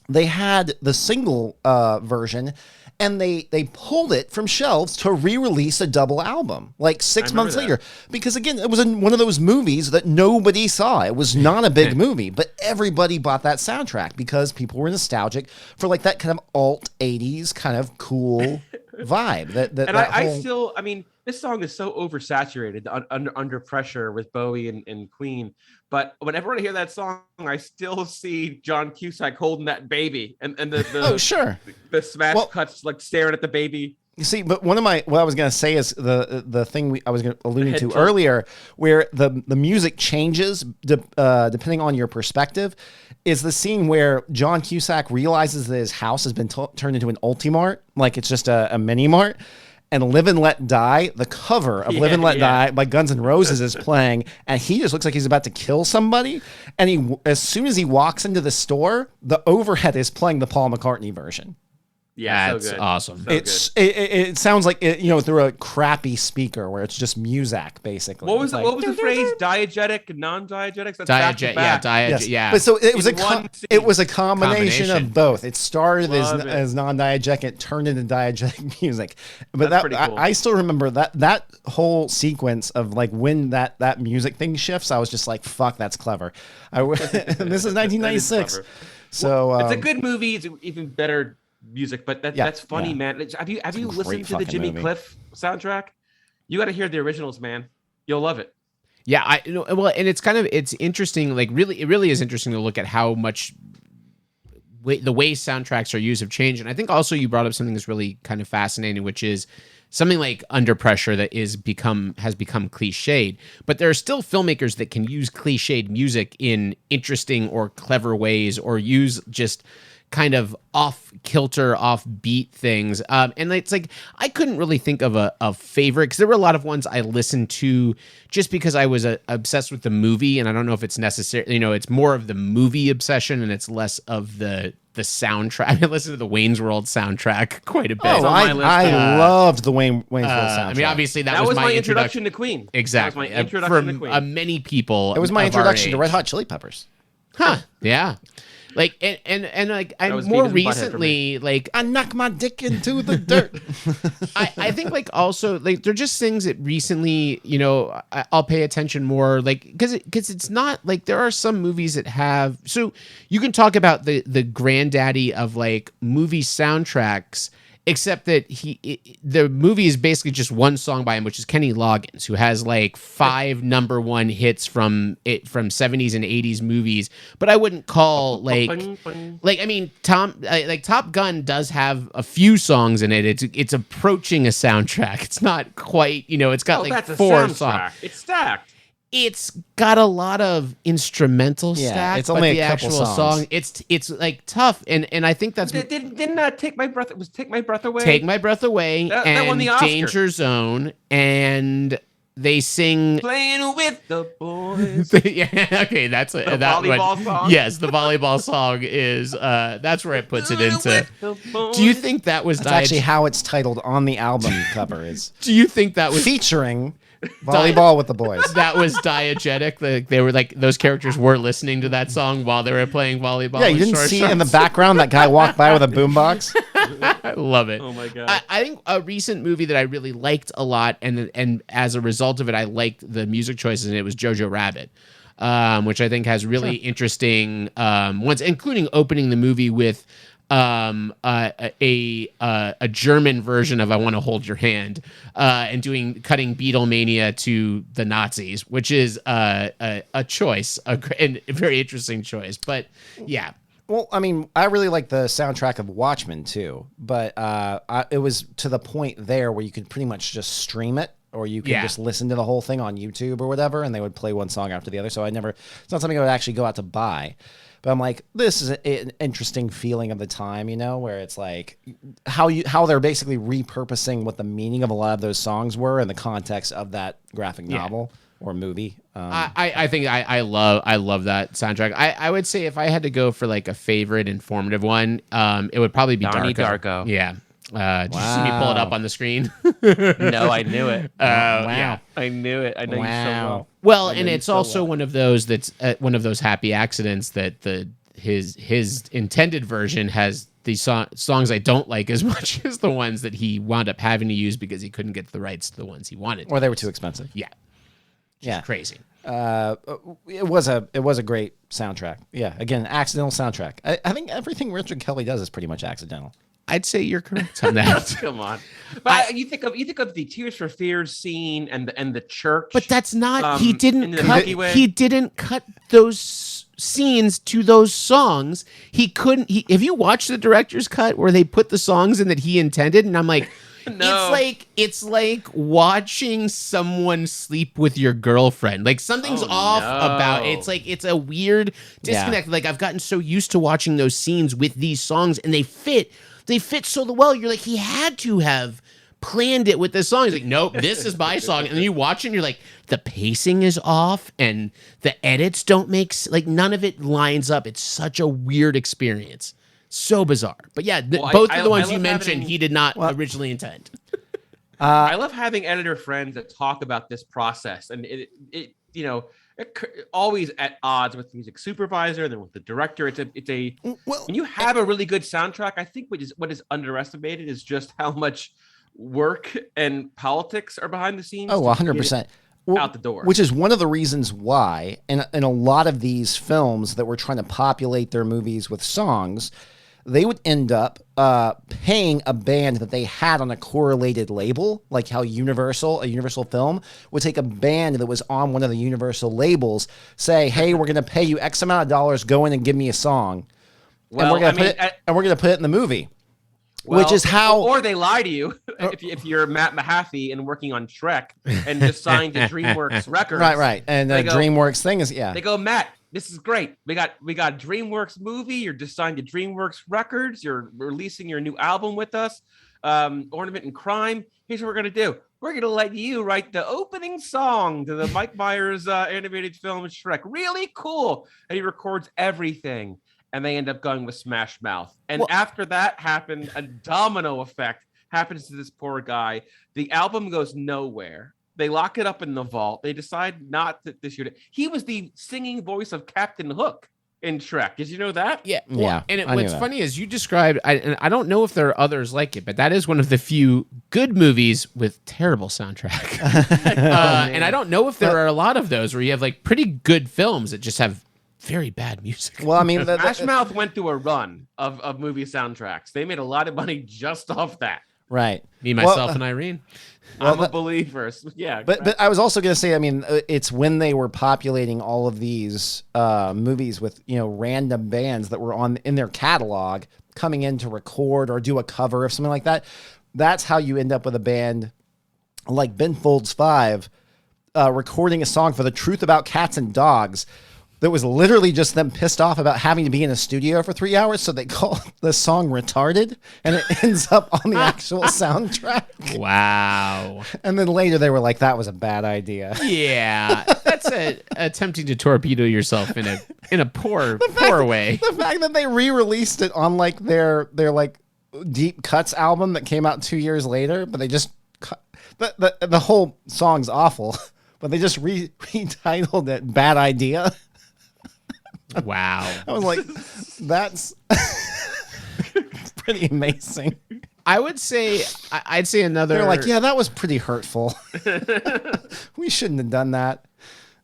they had the single version. And they pulled it from shelves to re-release a double album 6 months later. Because, again, it was one of those movies that nobody saw. It was not a big movie, but everybody bought that soundtrack because people were nostalgic for, that kind of alt-80s kind of cool vibe. This song is so oversaturated under pressure with Bowie and Queen. But whenever I hear that song, I still see John Cusack holding that baby and the oh sure the smash cuts staring at the baby. You see, but what I was going to say is the thing I was alluding to earlier, where the music changes depending on your perspective, is the scene where John Cusack realizes that his house has been turned into an Ultimart, it's just a mini mart. And Live and Let Die, the cover of Live and Let Die by Guns N' Roses is playing, and he just looks like he's about to kill somebody. And as soon as he walks into the store, the overhead is playing the Paul McCartney version. Yeah, That's so good. awesome. So It sounds like through a crappy speaker where it's just music basically. What was It's what was the phrase? Diegetic, non-diegetics. That's back to back. Yeah. But so it was In one it was a combination Combination. of both. It started Love it. as non-diegetic, it turned into diegetic music. But That's that pretty cool. I still remember that whole sequence of like when that music thing shifts. I was just like, "Fuck, that's clever." This is 1996, clever. so It's a good movie. It's even better music, but that's funny, yeah. man. Have you a listened great to the fucking Jimmy movie. Cliff soundtrack? You got to hear the originals, man. You'll love it. Yeah, well, and it's interesting. Like, it really is interesting to look at how much the way soundtracks are used have changed. And I think also you brought up something that's really kind of fascinating, which is something like Under Pressure that has become cliched. But there are still filmmakers that can use cliched music in interesting or clever ways, or use just kind of off-kilter, off-beat things. And it's like, I couldn't really think of a favorite, because there were a lot of ones I listened to just because I was obsessed with the movie, and I don't know if it's necessary, it's more of the movie obsession and it's less of the soundtrack. I listened to the Wayne's World soundtrack quite a bit. Oh, I loved the Wayne's World soundtrack. I mean, obviously that was was my introduction to Queen. Exactly. That was my introduction to For Queen. many people. It was my of our introduction to age. Red Hot Chili Peppers. Huh. Yeah. Like, and like, I was more Beavis and Butthead for recently, like, I knock my dick into the dirt. I think like also like they're just things that recently, I'll pay attention more, like, because it's not like there are some movies that have, so you can talk about the granddaddy of like movie soundtracks, except that the movie is basically just one song by him, which is Kenny Loggins, who has like 5 #1 hits from 70s and 80s movies. But I wouldn't call like I mean, Top Gun does have a few songs in it. It's approaching a soundtrack. It's not quite, it's got like that's a 4 soundtrack. songs. It's stacked. It's got a lot of instrumental stack, it's only but the a couple actual songs. song, it's like tough, and I think that's Didn't Take My Breath? It was Take My Breath Away. Take My Breath Away That and won the Oscar. Danger Zone, and they sing. Playing with the boys. Yeah, okay, that's The that volleyball one. song? Yes, the volleyball song is that's where it puts it into. Do you think that was That's actually how it's titled on the album cover. Is Do you think that was featuring volleyball with the boys? that was diegetic? Like they were like those characters were listening to that song while they were playing volleyball. Yeah, you with didn't short see shorts? in the background that guy walked by with a boombox. I love it. Oh my god. I think a recent movie that I really liked a lot, and as a result of it, I liked the music choices, and it was Jojo Rabbit, which I think has really interesting ones, including opening the movie with a German version of "I Want to Hold Your Hand," and cutting Beatlemania to the Nazis, which is a choice, a very interesting choice. But yeah. Well, I mean, I really like the soundtrack of Watchmen too, but it was to the point there where you could pretty much just stream it, or you could just listen to the whole thing on YouTube or whatever, and they would play one song after the other. So it's not something I would actually go out to buy. But I'm like, this is an interesting feeling of the time, where it's like how they're basically repurposing what the meaning of a lot of those songs were in the context of that graphic novel or movie. I think I love that soundtrack. I would say if I had to go for like a favorite informative one, it would probably be Donnie Darko. Darko. Yeah. Did you see me pull it up on the screen? No, I knew it. Yeah. I knew it. I know you so well. Well, and it's also one of those that's one of those happy accidents that his intended version has these songs I don't like as much as the ones that he wound up having to use because he couldn't get the rights to the ones he wanted. Or they were too expensive. Yeah. Yeah. Crazy. It was a great soundtrack. Yeah. Again, accidental soundtrack. I think everything Richard Kelly does is pretty much accidental. I'd say you're correct on that. Come on, but you think of the Tears for Fears scene and the church. But that's not. He in didn't the cut. Milky Way. He didn't cut those scenes to those songs. He couldn't. If you watch the director's cut where they put the songs in that he intended, and I'm like. No. It's like watching someone sleep with your girlfriend. Like something's off about it. It's like it's a weird disconnect. Like I've gotten so used to watching those scenes with these songs, and they fit so well. You're like, he had to have planned it with this song. He's like, nope, this is my song. And then you watch it and you're like, the pacing is off and the edits don't make like none of it lines up. It's such a weird experience. So bizarre. But yeah, Well, both I of the ones love you mentioned, having- he did not originally intend. I love having editor friends that talk about this process, and it always at odds with the music supervisor, then with the director. It's a when you have a really good soundtrack, I think what is underestimated is just how much work and politics are behind the scenes. Oh, 100%. Out the door. Which is one of the reasons why, in a lot of these films that were trying to populate their movies with songs, they would end up paying a band that they had on a correlated label, like how a Universal film, would take a band that was on one of the Universal labels, say, hey, we're going to pay you X amount of dollars, go in and give me a song. Well, and we're going to put it in the movie. Well, which is how... Or they lie to you if you're Matt Mahaffey and working on Shrek and just signed to DreamWorks Records. Right. And the DreamWorks thing is, They go, Matt, this is great. We got DreamWorks movie. You're just signed to DreamWorks Records. You're releasing your new album with us, Ornament and Crime. Here's what we're going to do. We're going to let you write the opening song to the Mike Myers animated film Shrek. Really cool. And he records everything. And they end up going with Smash Mouth. And after that happened, a domino effect happens to this poor guy. The album goes nowhere. They lock it up in the vault. They decide not to distribute it. He was the singing voice of Captain Hook in Shrek. Did you know that? Yeah. Yeah. And what's funny is you described, and I don't know if there are others like it, but that is one of the few good movies with terrible soundtrack. And I don't know if there are a lot of those where you have like pretty good films that just have very bad music. Well, I mean, Smash Mouth went through a run of movie soundtracks. They made a lot of money just off that. Right. Me, myself, and Irene. I'm a believer. Yeah. But I was also going to say, I mean, it's when they were populating all of these movies with, random bands that were in their catalog coming in to record or do a cover of something like that. That's how you end up with a band like Ben Folds 5 recording a song for The Truth About Cats and Dogs. That was literally just them pissed off about having to be in a studio for 3 hours, so they call the song Retarded, and it ends up on the actual soundtrack. Wow. And then later they were like, that was a bad idea. Yeah. That's attempting to torpedo yourself in a poor way. The fact that they re-released it on like their like Deep Cuts album that came out 2 years later, but they just the whole song's awful, but they just retitled it Bad Idea. Wow. I was like, that's pretty amazing. I would say, I'd say another... They're like, yeah, that was pretty hurtful. We shouldn't have done that.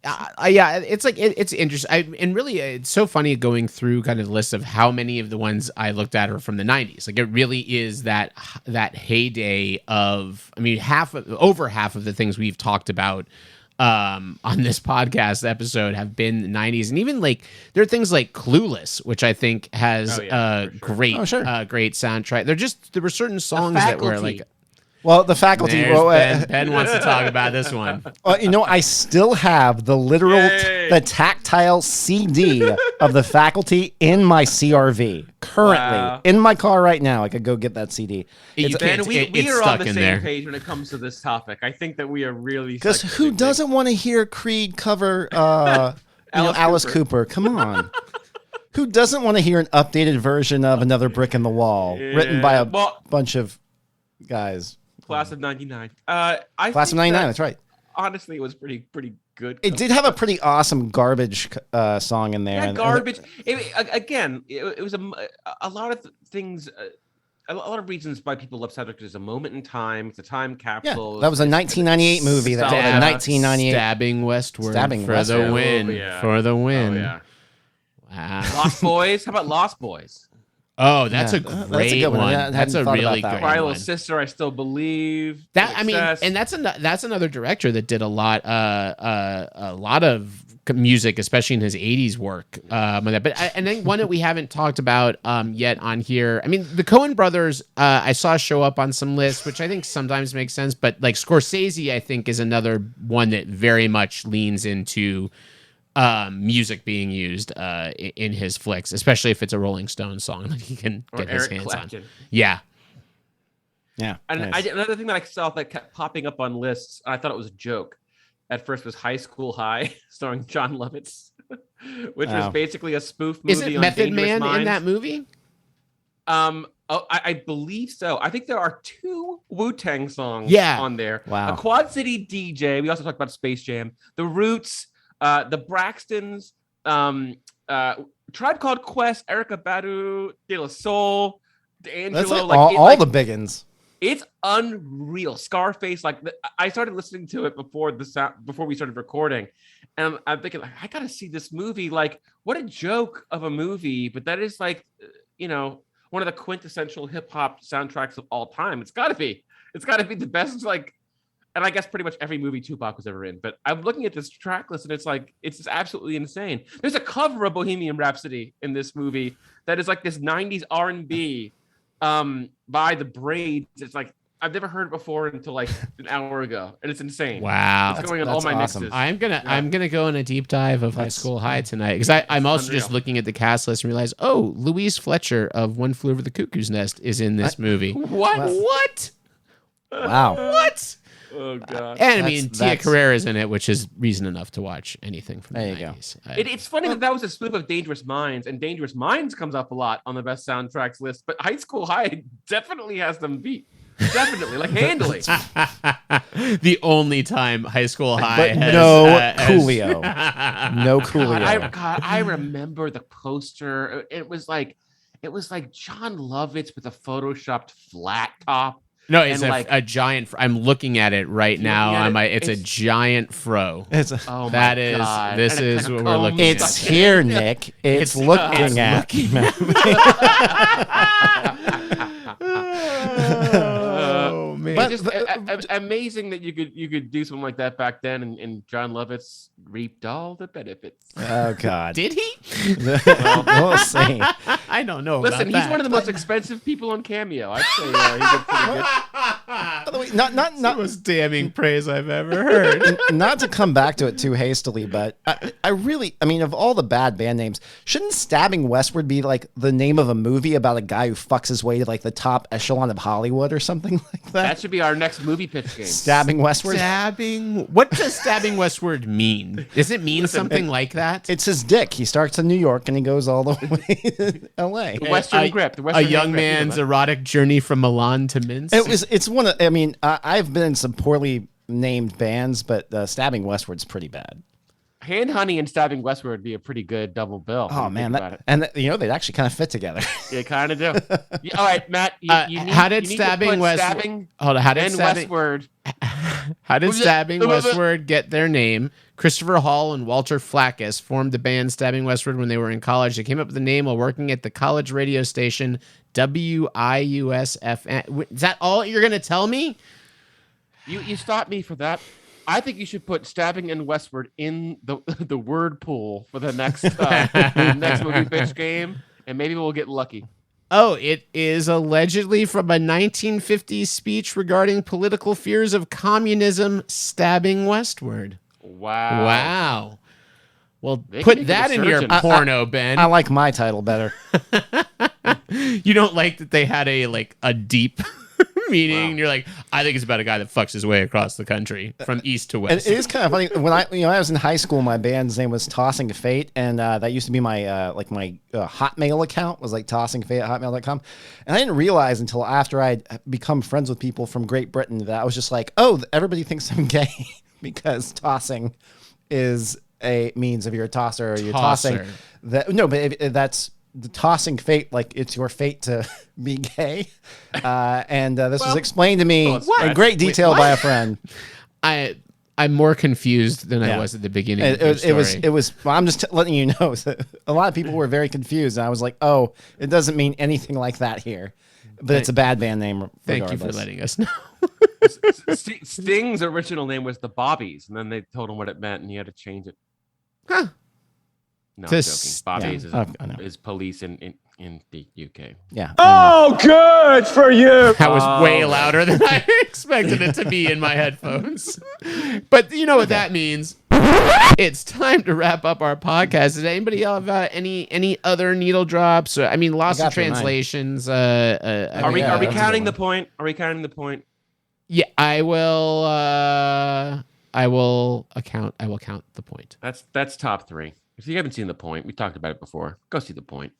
Yeah, it's like, it's interesting. And really, it's so funny going through kind of the list of how many of the ones I looked at are from the 90s. Like, it really is that heyday of, I mean, over half of the things we've talked about on this podcast episode have been the 90s. And even like there are things like Clueless, which I think has great great soundtrack. There were certain songs that were like, well, The Faculty. Ben wants to talk about this one. I still have the literal, the tactile CD of The Faculty in my CRV currently in my car right now. I could go get that CD. We are on the same page when it comes to this topic. I think that we are really, because who doesn't want to hear Creed cover Alice Cooper? Come on. Who doesn't want to hear an updated version of Another Brick in the Wall written by a bunch of guys? Class of 99. Class of 99, that's right. Honestly, it was pretty good. It did have a pretty awesome garbage song in there. Yeah, garbage. It was a lot of things, a lot of reasons why people love soundtrack. There's a moment in time. It's a time capsule. Yeah, that was a 1998 movie. That was a 1998. Stabbing Westward for the win. Oh, yeah. For the win. Oh, yeah. Wow. Lost Boys. How about Lost Boys? Oh, that's a great one. That's a really good My one. Little Sister, I Still Believe. That I mean, and that's another director that did a lot of music, especially in his 80s work. But and then one that we haven't talked about yet on here. I mean, the Coen brothers, I saw show up on some lists, which I think sometimes makes sense. But like Scorsese, I think is another one that very much leans into music being used in his flicks, especially if it's a Rolling Stones song that he can get his hands on. Yeah. And nice. Another thing that I saw that kept popping up on lists, I thought it was a joke at first, was High School High, starring John Lovitz, which was basically a spoof movie. Is it on Method Dangerous Man Minds. in that movie? I believe so. I think there are 2 Wu-Tang songs on there. Wow. A Quad City DJ. We also talked about Space Jam. The Roots, the Braxtons, Tribe Called Quest, Erykah Badu, De La Soul, D'Angelo. That's like like all the big uns. It's unreal. Scarface, I started listening to it before we started recording, and I'm thinking, like, I gotta see this movie. Like, what a joke of a movie! But that is like, one of the quintessential hip hop soundtracks of all time. It's gotta be the best. Like, and I guess pretty much every movie Tupac was ever in. But I'm looking at this track list, and it's like it's just absolutely insane. There's a cover of Bohemian Rhapsody in this movie that is like this '90s R&B. By the Braids. It's like I've never heard it before until like an hour ago, and it's insane. Wow, it's going on all my awesome. mixes. I'm gonna go on a deep dive of High School High tonight because I'm also just looking at the cast list and realize, oh, Louise Fletcher of One Flew Over the Cuckoo's Nest is in this movie. What? What? Wow. What? Oh god. And I mean, Tia Carrera's in it, which is reason enough to watch anything from the 90s. It's funny that was a spoof of Dangerous Minds, and Dangerous Minds comes up a lot on the best soundtracks list, but High School High definitely has them beat. Definitely, like handily. The only time High School High but has, no Coolio. No Coolio. I remember the poster. It was like John Lovitz with a photoshopped flat top. No, it's a giant. I'm looking at it right now. It's a giant fro. It's this is what we're looking at. It's here, Nick. It's looking at me. Oh man! But just amazing that you could do something like that back then, and John Lovitz reaped all the benefits. Oh God! Did he? We'll see. I don't know. Listen, he's one of the most expensive people on Cameo. I'd say he did pretty good. By the way, not the most damning praise I've ever heard. Not to come back to it too hastily, but I mean, of all the bad band names, shouldn't Stabbing Westward be like the name of a movie about a guy who fucks his way to like the top echelon of Hollywood or something like that? That should be our next movie pitch game. Stabbing Westward. What does Stabbing Westward mean? Does it mean something like that? It's his dick. He starts in New York and he goes all the way to L.A. The Western grip. A young man's erotic journey from Milan to Minsk. It's one of. I mean, I've been in some poorly named bands, but Stabbing Westward's pretty bad. Hand Honey and Stabbing Westward would be a pretty good double bill. Oh man, they'd actually kind of fit together. They kind of do. All right, Matt. How did Stabbing Westward? Hold on. How did Stabbing Westward get their name? Christopher Hall and Walter Flackus formed the band Stabbing Westward when they were in college. They came up with the name while working at the college radio station WIUSFM. Is that all you're going to tell me? You stopped me for that. I think you should put Stabbing and Westward in the word pool for the next next movie pitch game, and maybe we'll get lucky. Oh, it is allegedly from a 1950s speech regarding political fears of communism, Stabbing Westward. Wow. Well, put that in your porno, Ben. I like my title better. You don't like that they had a deep meaning. And you're like, I think it's about a guy that fucks his way across the country from east to west. It is kind of funny when I was in high school. My band's name was Tossing Fate, and that used to be my Hotmail account was like tossingfate@hotmail.com. And I didn't realize until after I'd become friends with people from Great Britain that I was just like, oh, everybody thinks I'm gay because tossing is a means if you're a tosser or you're tossing. That's the Tossing Fate, like it's your fate to be gay. And this was explained to me in great detail by a friend. I'm more confused than I was at the beginning. It was. Well, I'm just letting you know. A lot of people were very confused, and I was like, "Oh, it doesn't mean anything like that here." But it's a bad band name. Thank you for letting us know. Sting's original name was the Bobbies, and then they told him what it meant, and he had to change it. Huh. No, I'm joking. Bobbies is police in the UK. Yeah. Oh, good for you. That was way louder than I expected it to be in my headphones. But you know what that means. It's time to wrap up our podcast. Does anybody else have any other needle drops? I mean, lost of translations. Are we counting the point? Are we counting the point? Yeah, I will. I will count the point. That's top three. If you haven't seen The Point, we talked about it before. Go see The Point.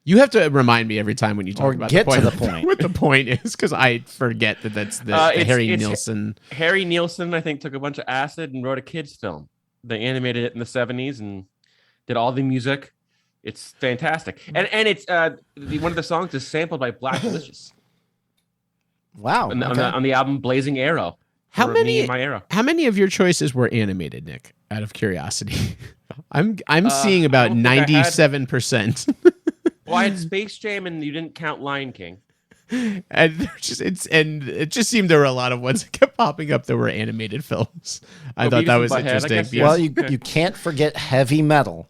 You have to remind me every time when you talk Or about get the point, to the point. what the point is, because I forget that that's the Harry Nilsson. Harry Nilsson, I think, took a bunch of acid and wrote a kids' film. They animated it in the 70s and did all the music. It's fantastic, and it's one of the songs is sampled by Black Delicious. Wow! On the album Blazing Arrow. How many? My Arrow. How many of your choices were animated, Nick? Out of curiosity, I'm seeing about 97%. Well, I had Space Jam, and you didn't count Lion King. And it just seemed there were a lot of ones that kept popping up that were animated films. I thought that was interesting. Well, you can't forget heavy metal.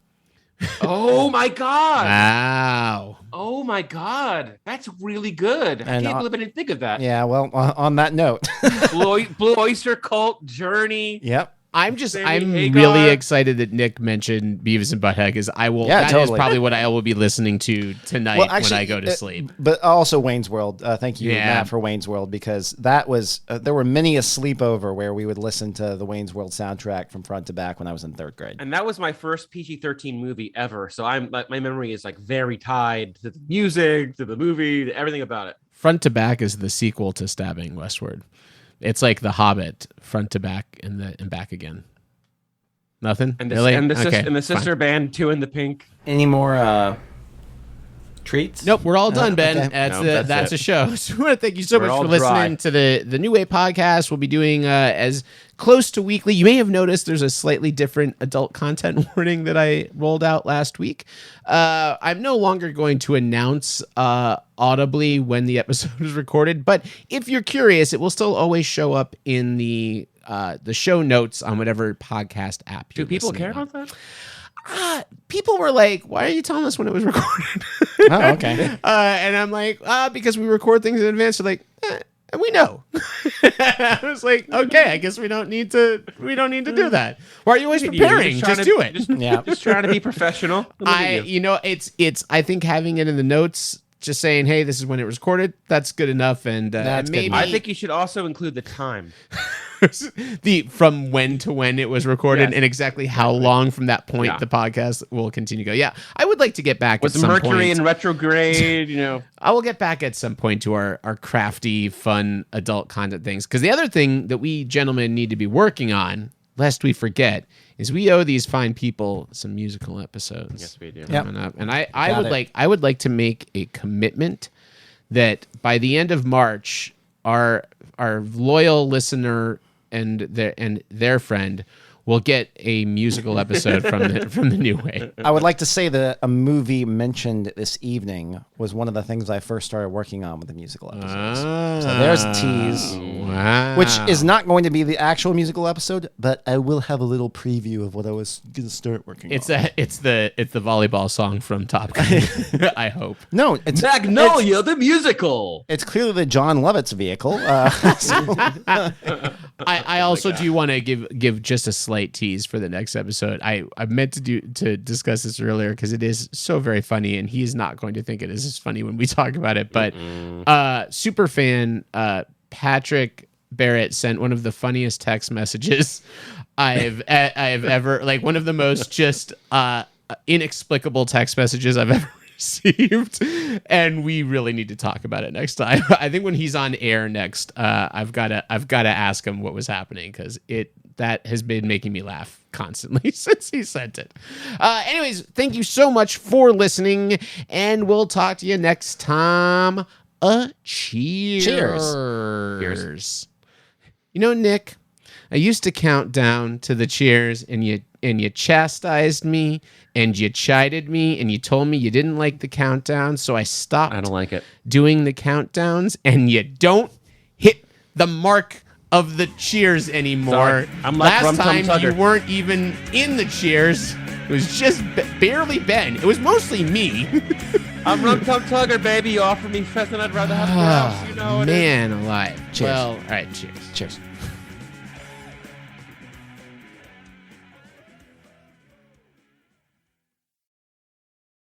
Oh my God! Wow! Oh my God! That's really good. I can't believe I didn't think of that. Yeah. Well, on that note, Blue Oyster Cult, Journey. Yep. I'm Hagar. really excited that Nick mentioned Beavis and Butthead because I will. Yeah, that totally. is probably what I will be listening to tonight when I go to sleep. But also Wayne's World. Thank you, Yeah. Matt, for Wayne's World, because that was there were many a sleepover where we would listen to the Wayne's World soundtrack from front to back when I was in 3rd grade. And that was my first PG-13 movie ever. So my memory is like very tied to the music, to the movie, to everything about it. Front to Back is the sequel to Stabbing Westward. It's like The Hobbit, front to back and back again. Nothing? And the, really? and the, sis- Okay, and the sister fine. band, Two in the Pink. Any more treats? Nope, we're all done, Ben. okay. That's a show. So I want to thank you so We're much all for listening to the New Way podcast. We'll be doing as close to weekly. You may have noticed there's a slightly different adult content warning that I rolled out last week. I'm no longer going to announce audibly when the episode is recorded, but if you're curious, it will still always show up in the show notes on whatever podcast app. Do people care about that? People were like, why are you telling us when it was recorded? Oh, okay. And I'm like, because we record things in advance. They're like, we know. I was like, okay, I guess we don't need to do that. Why are you always preparing? Just do it. Just trying to be professional. It's I think having it in the notes, just saying, hey, this is when it was recorded, that's good enough. And That's maybe good. I think you should also include the time. from when to when it was recorded, Yes. and exactly how long from that point the podcast will continue to go. Yeah, I would like to get back Was at some Mercury point. in retrograde? I will get back at some point to our crafty, fun adult content things. Because the other thing that we gentlemen need to be working on, lest we forget, is we owe these fine people some musical episodes. Yes, we do. Coming up. And I would like to make a commitment that by the end of March, our loyal listener and their friend will get a musical episode from the New Way. I would like to say that a movie mentioned this evening was one of the things I first started working on with the musical episodes. So there's a tease, Wow. which is not going to be the actual musical episode, but I will have a little preview of what I was going to start working on. It's the volleyball song from Top Gun. I hope. No, it's Magnolia the musical. It's clearly the John Lovitz vehicle. I also do want to give just a slight tease for the next episode. I meant to discuss this earlier because it is so very funny, and he is not going to think it is as funny when we talk about it. But super fan Patrick Barrett sent one of the funniest text messages I've ever, like one of the most just inexplicable text messages I've ever received, and we really need to talk about it next time. I think when he's on air next, I've got to ask him what was happening, because that has been making me laugh constantly since he sent it. Anyways, thank you so much for listening, and we'll talk to you next time. Cheers. Cheers. You know, Nick, I used to count down to the cheers, and you chastised me, and you chided me, and you told me you didn't like the countdown, so I stopped. I don't like it. Doing the countdowns, and you don't hit the mark of the cheers anymore. Sorry. I'm like Last Rum Tum time Tugger. you weren't even in the cheers. It was just barely Ben. It was mostly me. I'm Rum Tum Tugger, baby. You offer me pheasant, I'd rather have grouse. You know it is. Man alive. Cheers. Well, all right, cheers. Cheers.